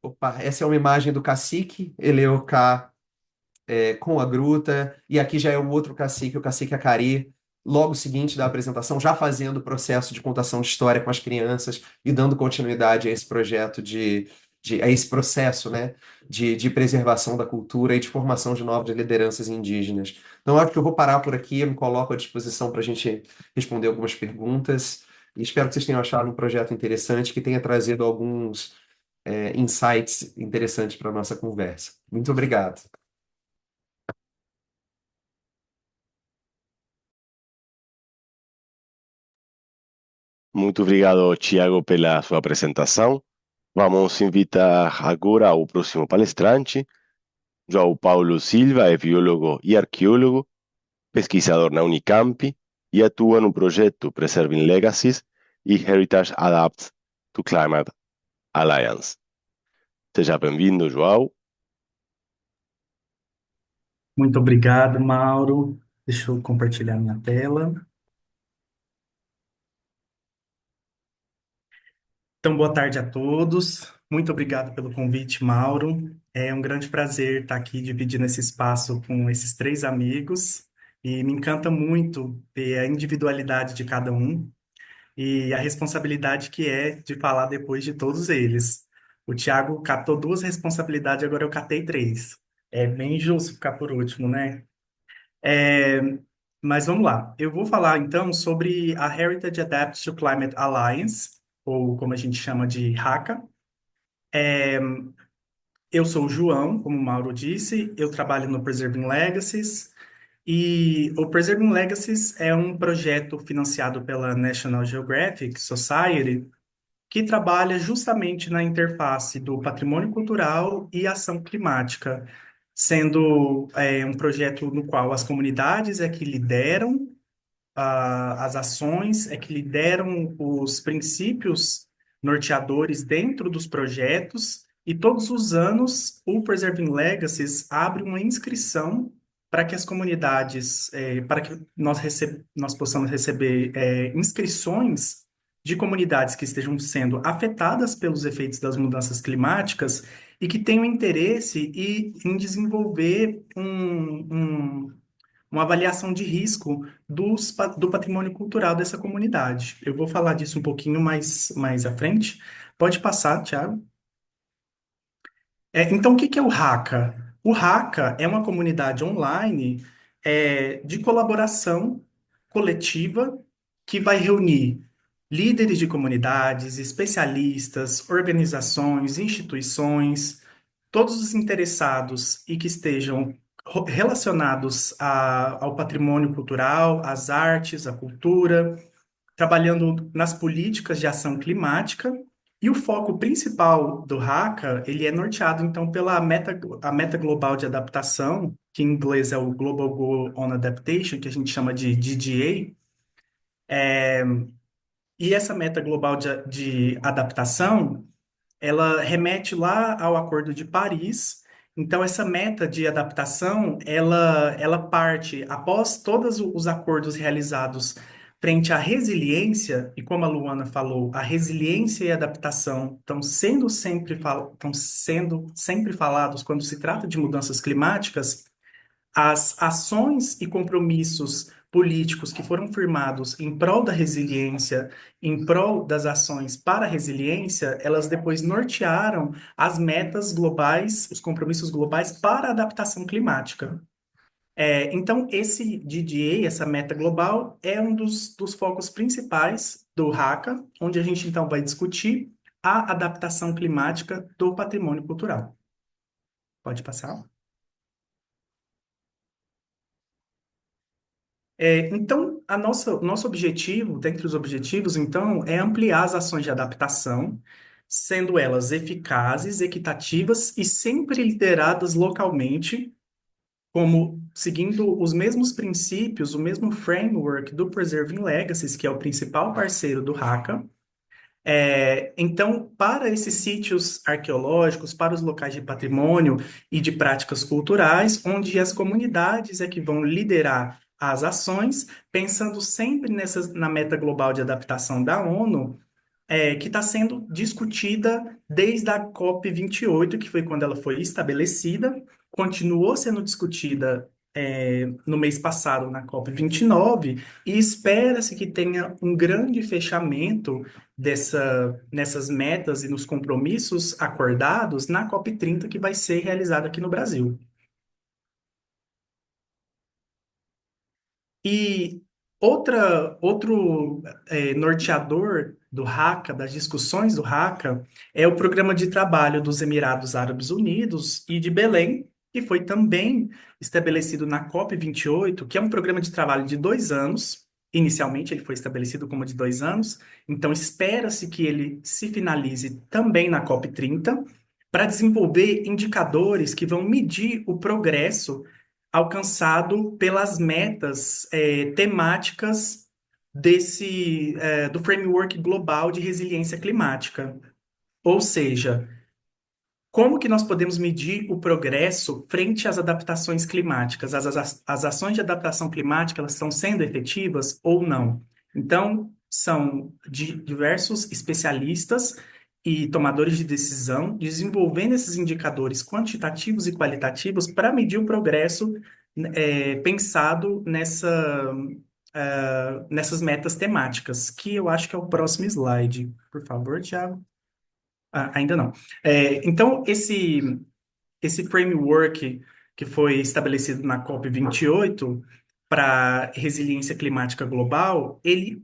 Opa, essa é uma imagem do cacique Eleucá com a gruta, e aqui já é o outro cacique, o cacique Acari, logo seguinte da apresentação, já fazendo o processo de contação de história com as crianças e dando continuidade a esse projeto a esse processo, né, de preservação da cultura e de formação de novas lideranças indígenas. Então, acho que eu vou parar por aqui, eu me coloco à disposição para a gente responder algumas perguntas, e espero que vocês tenham achado um projeto interessante, que tenha trazido alguns insights interessantes para a nossa conversa. Muito obrigado. Muito obrigado, Tiago, pela sua apresentação. Vamos invitar agora o próximo palestrante. João Paulo Silva é biólogo e arqueólogo, pesquisador na Unicamp e atua no projeto Preserving Legacies e Heritage Adapts to Climate Alliance. Seja bem-vindo, João. Muito obrigado, Mauro. Deixa eu compartilhar minha tela. Então, boa tarde a todos. Muito obrigado pelo convite, Mauro. É um grande prazer estar aqui dividindo esse espaço com esses três amigos. E me encanta muito ver a individualidade de cada um e a responsabilidade que é de falar depois de todos eles. O Thiago catou duas responsabilidades, agora eu catei três. É bem injusto ficar por último, né? É, mas vamos lá. Eu vou falar então sobre a Heritage Adapts to Climate Alliance, ou como a gente chama de HACA. Eu sou o João, como o Mauro disse, eu trabalho no Preserving Legacies, e o Preserving Legacies é um projeto financiado pela National Geographic Society que trabalha justamente na interface do patrimônio cultural e ação climática, sendo um projeto no qual as comunidades é que lideram as ações, é que lideram os princípios norteadores dentro dos projetos, e todos os anos o Preserving Legacies abre uma inscrição para que as comunidades, para que nós possamos receber inscrições de comunidades que estejam sendo afetadas pelos efeitos das mudanças climáticas e que tenham interesse em desenvolver uma avaliação de risco do patrimônio cultural dessa comunidade. Eu vou falar disso um pouquinho mais à frente. Pode passar, Thiago. Então, o que que é o Haka? O Haka é uma comunidade online de colaboração coletiva que vai reunir líderes de comunidades, especialistas, organizações, instituições, todos os interessados e que estejam relacionados ao patrimônio cultural, às artes, à cultura, trabalhando nas políticas de ação climática. E o foco principal do Haka, ele é norteado, então, a meta global de adaptação, que em inglês é o Global Goal on Adaptation, que a gente chama de GGA. E essa meta global de adaptação, ela remete lá ao Acordo de Paris. Então, essa meta de adaptação, ela parte, após todos os acordos realizados frente à resiliência, e como a Luana falou, a resiliência e a adaptação estão sendo sempre falados quando se trata de mudanças climáticas. As ações e compromissos políticos que foram firmados em prol da resiliência, em prol das ações para a resiliência, elas depois nortearam as metas globais, os compromissos globais para a adaptação climática. Então, esse DDA, essa meta global, é um dos focos principais do Haka, onde a gente então vai discutir a adaptação climática do patrimônio cultural. Pode passar. Então, o nosso objetivo, dentre os objetivos, então, é ampliar as ações de adaptação, sendo elas eficazes, equitativas e sempre lideradas localmente, como seguindo os mesmos princípios, o mesmo framework do Preserving Legacies, que é o principal parceiro do Haka. Então, para esses sítios arqueológicos, para os locais de patrimônio e de práticas culturais, onde as comunidades é que vão liderar as ações, pensando sempre na meta global de adaptação da ONU, que está sendo discutida desde a COP28, que foi quando ela foi estabelecida, continuou sendo discutida no mês passado na COP29, e espera-se que tenha um grande fechamento nessas metas e nos compromissos acordados na COP30, que vai ser realizada aqui no Brasil. E outro norteador do Haka, das discussões do Haka, é o Programa de Trabalho dos Emirados Árabes Unidos e de Belém, que foi também estabelecido na COP28, que é um programa de trabalho de 2 anos. Inicialmente, ele foi estabelecido como de 2 anos, então espera-se que ele se finalize também na COP30, para desenvolver indicadores que vão medir o progresso alcançado pelas metas temáticas do framework global de resiliência climática. Ou seja, como que nós podemos medir o progresso frente às adaptações climáticas? As ações de adaptação climática, elas estão sendo efetivas ou não? Então, são diversos especialistas e tomadores de decisão desenvolvendo esses indicadores quantitativos e qualitativos para medir o progresso pensado nessas metas temáticas, que eu acho que é o próximo slide. Por favor, Thiago. Ainda não. Então, esse framework que foi estabelecido na COP28 para resiliência climática global, ele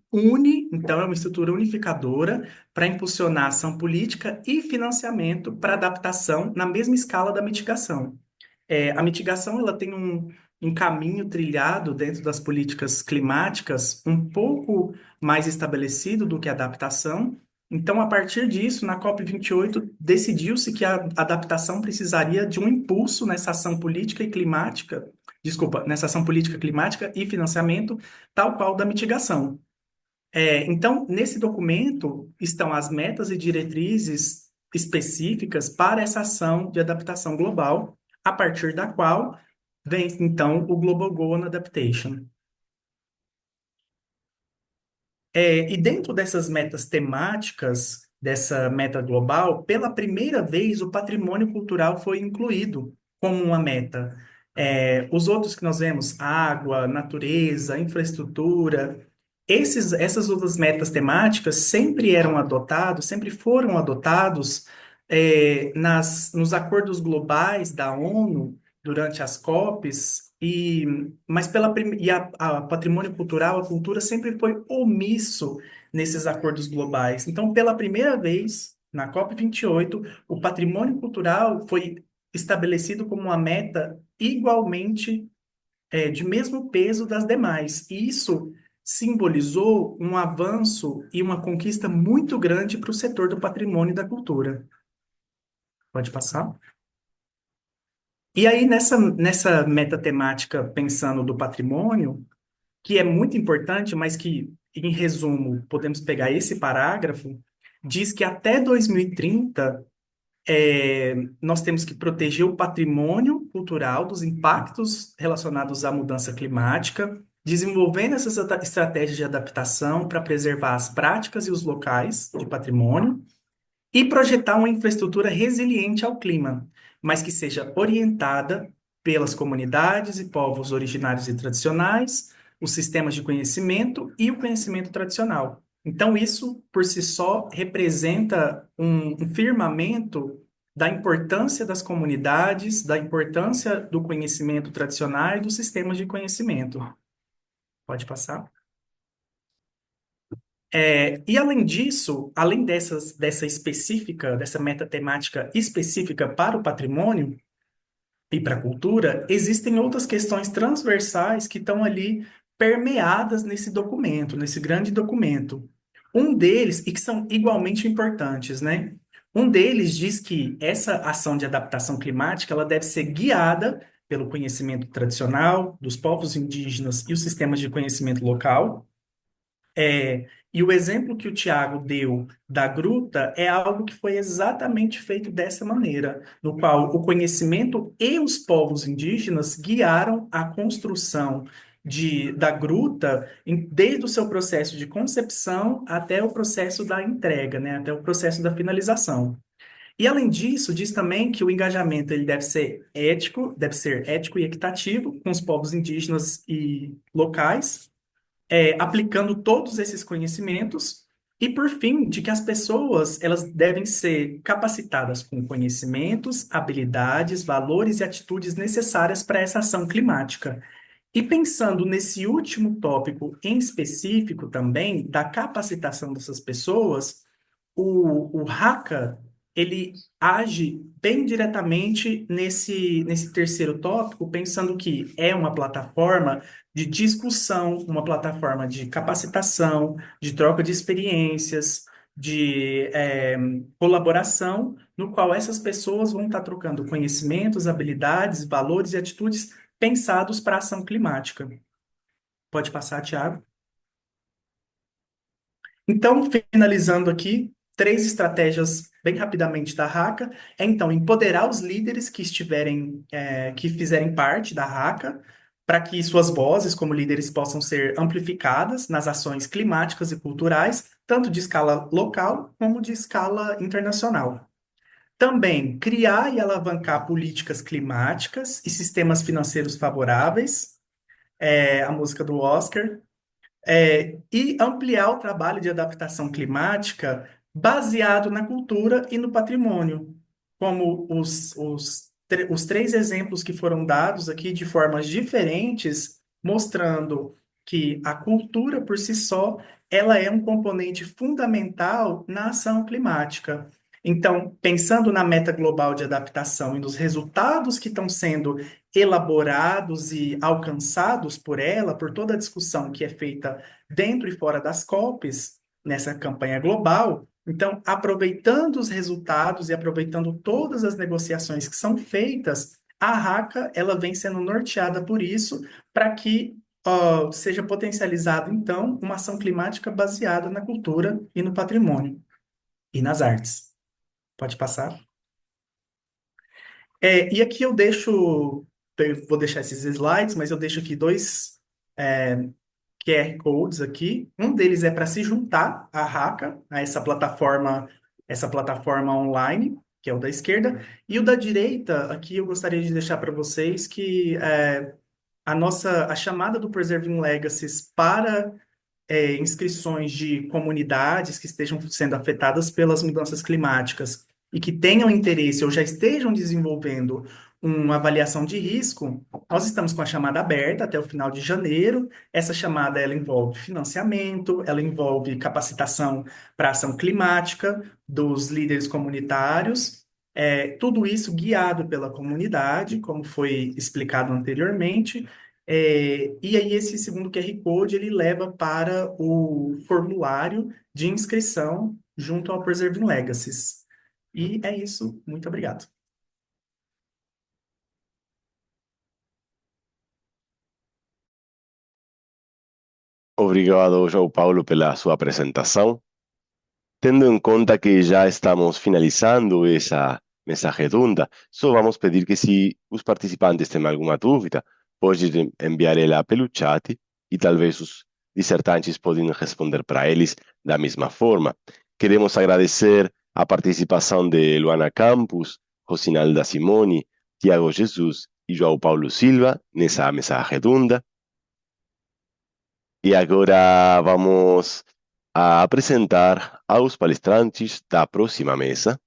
então, é uma estrutura unificadora para impulsionar ação política e financiamento para adaptação na mesma escala da mitigação. A mitigação, ela tem um caminho trilhado dentro das políticas climáticas um pouco mais estabelecido do que a adaptação, Então, a partir disso, na COP28, decidiu-se que a adaptação precisaria de um impulso nessa ação política e climática, desculpa, nessa ação política climática e financiamento, tal qual da mitigação. Então, nesse documento estão as metas e diretrizes específicas para essa ação de adaptação global, a partir da qual vem, então, o Global Goal on Adaptation. E dentro dessas metas temáticas, dessa meta global, pela primeira vez o patrimônio cultural foi incluído como uma meta. Os outros que nós vemos, água, natureza, infraestrutura, essas outras metas temáticas sempre eram adotados, sempre foram adotados nos acordos globais da ONU durante as COPs, mas a patrimônio cultural, a cultura sempre foi omisso nesses acordos globais. Então, pela primeira vez, na COP28, o patrimônio cultural foi estabelecido como uma meta igualmente de mesmo peso das demais. E isso simbolizou um avanço e uma conquista muito grande para o setor do patrimônio e da cultura. Pode passar? E aí, nessa meta temática, pensando do patrimônio, que é muito importante, mas que, em resumo, podemos pegar esse parágrafo, diz que até 2030, nós temos que proteger o patrimônio cultural dos impactos relacionados à mudança climática, desenvolvendo essas estratégias de adaptação para preservar as práticas e os locais de patrimônio, e projetar uma infraestrutura resiliente ao clima, mas que seja orientada pelas comunidades e povos originários e tradicionais, os sistemas de conhecimento e o conhecimento tradicional. Então, isso, por si só, representa um firmamento da importância das comunidades, da importância do conhecimento tradicional e dos sistemas de conhecimento. Pode passar? E além disso, além dessa meta temática específica para o patrimônio e para a cultura, existem outras questões transversais que estão ali permeadas nesse documento, nesse grande documento. Um deles, e que são igualmente importantes, né? Um deles diz que essa ação de adaptação climática ela deve ser guiada pelo conhecimento tradicional dos povos indígenas e os sistemas de conhecimento local. E o exemplo que o Tiago deu da gruta é algo que foi exatamente feito dessa maneira, no qual o conhecimento e os povos indígenas guiaram a construção da gruta desde o seu processo de concepção até o processo da entrega, né, até o processo da finalização. E além disso, diz também que o engajamento ele deve ser ético e equitativo com os povos indígenas e locais, aplicando todos esses conhecimentos e, por fim, de que as pessoas elas devem ser capacitadas com conhecimentos, habilidades, valores e atitudes necessárias para essa ação climática. E pensando nesse último tópico em específico também, da capacitação dessas pessoas, o Haka, ele age bem diretamente nesse terceiro tópico, pensando que é uma plataforma de discussão, uma plataforma de capacitação, de troca de experiências, de colaboração, no qual essas pessoas vão estar trocando conhecimentos, habilidades, valores e atitudes pensados para a ação climática. Pode passar, Tiago. Então, finalizando aqui, 3 estratégias bem rapidamente da Haka então empoderar os líderes que fizerem parte da Haka, para que suas vozes como líderes possam ser amplificadas nas ações climáticas e culturais, tanto de escala local como de escala internacional. Também criar e alavancar políticas climáticas e sistemas financeiros favoráveis, a música do Oscar, e ampliar o trabalho de adaptação climática baseado na cultura e no patrimônio, como os 3 exemplos que foram dados aqui de formas diferentes, mostrando que a cultura por si só, ela é um componente fundamental na ação climática. Então, pensando na meta global de adaptação e nos resultados que estão sendo elaborados e alcançados por ela, por toda a discussão que é feita dentro e fora das COPs, nessa campanha global, Então, aproveitando os resultados e aproveitando todas as negociações que são feitas, a RACA ela vem sendo norteada por isso, para que seja potencializado, então, uma ação climática baseada na cultura e no patrimônio e nas artes. Pode passar. E aqui eu vou deixar esses slides, mas eu deixo aqui dois QR Codes aqui. Um deles é para se juntar à RACA, a essa plataforma online, que é o da esquerda, e o da direita, aqui eu gostaria de deixar para vocês que a chamada do Preserving Legacies para inscrições de comunidades que estejam sendo afetadas pelas mudanças climáticas e que tenham interesse ou já estejam desenvolvendo uma avaliação de risco, nós estamos com a chamada aberta até o final de janeiro. Essa chamada ela envolve financiamento, ela envolve capacitação para ação climática dos líderes comunitários, tudo isso guiado pela comunidade, como foi explicado anteriormente. E aí esse segundo QR Code ele leva para o formulário de inscrição junto ao Preserving Legacies. E é isso. Muito obrigado. Obrigado, João Paulo, pela sua apresentação. Tendo em conta que já estamos finalizando essa mesa redonda, só vamos pedir que se os participantes têm alguma dúvida, podem enviar ela pelo chat e talvez os dissertantes podem responder para eles da mesma forma. Queremos agradecer a participação de Luana Campos, Rosinalda Simoni, Tiago Jesus e João Paulo Silva nessa mesa redonda. E agora vamos a apresentar aos palestrantes da próxima mesa.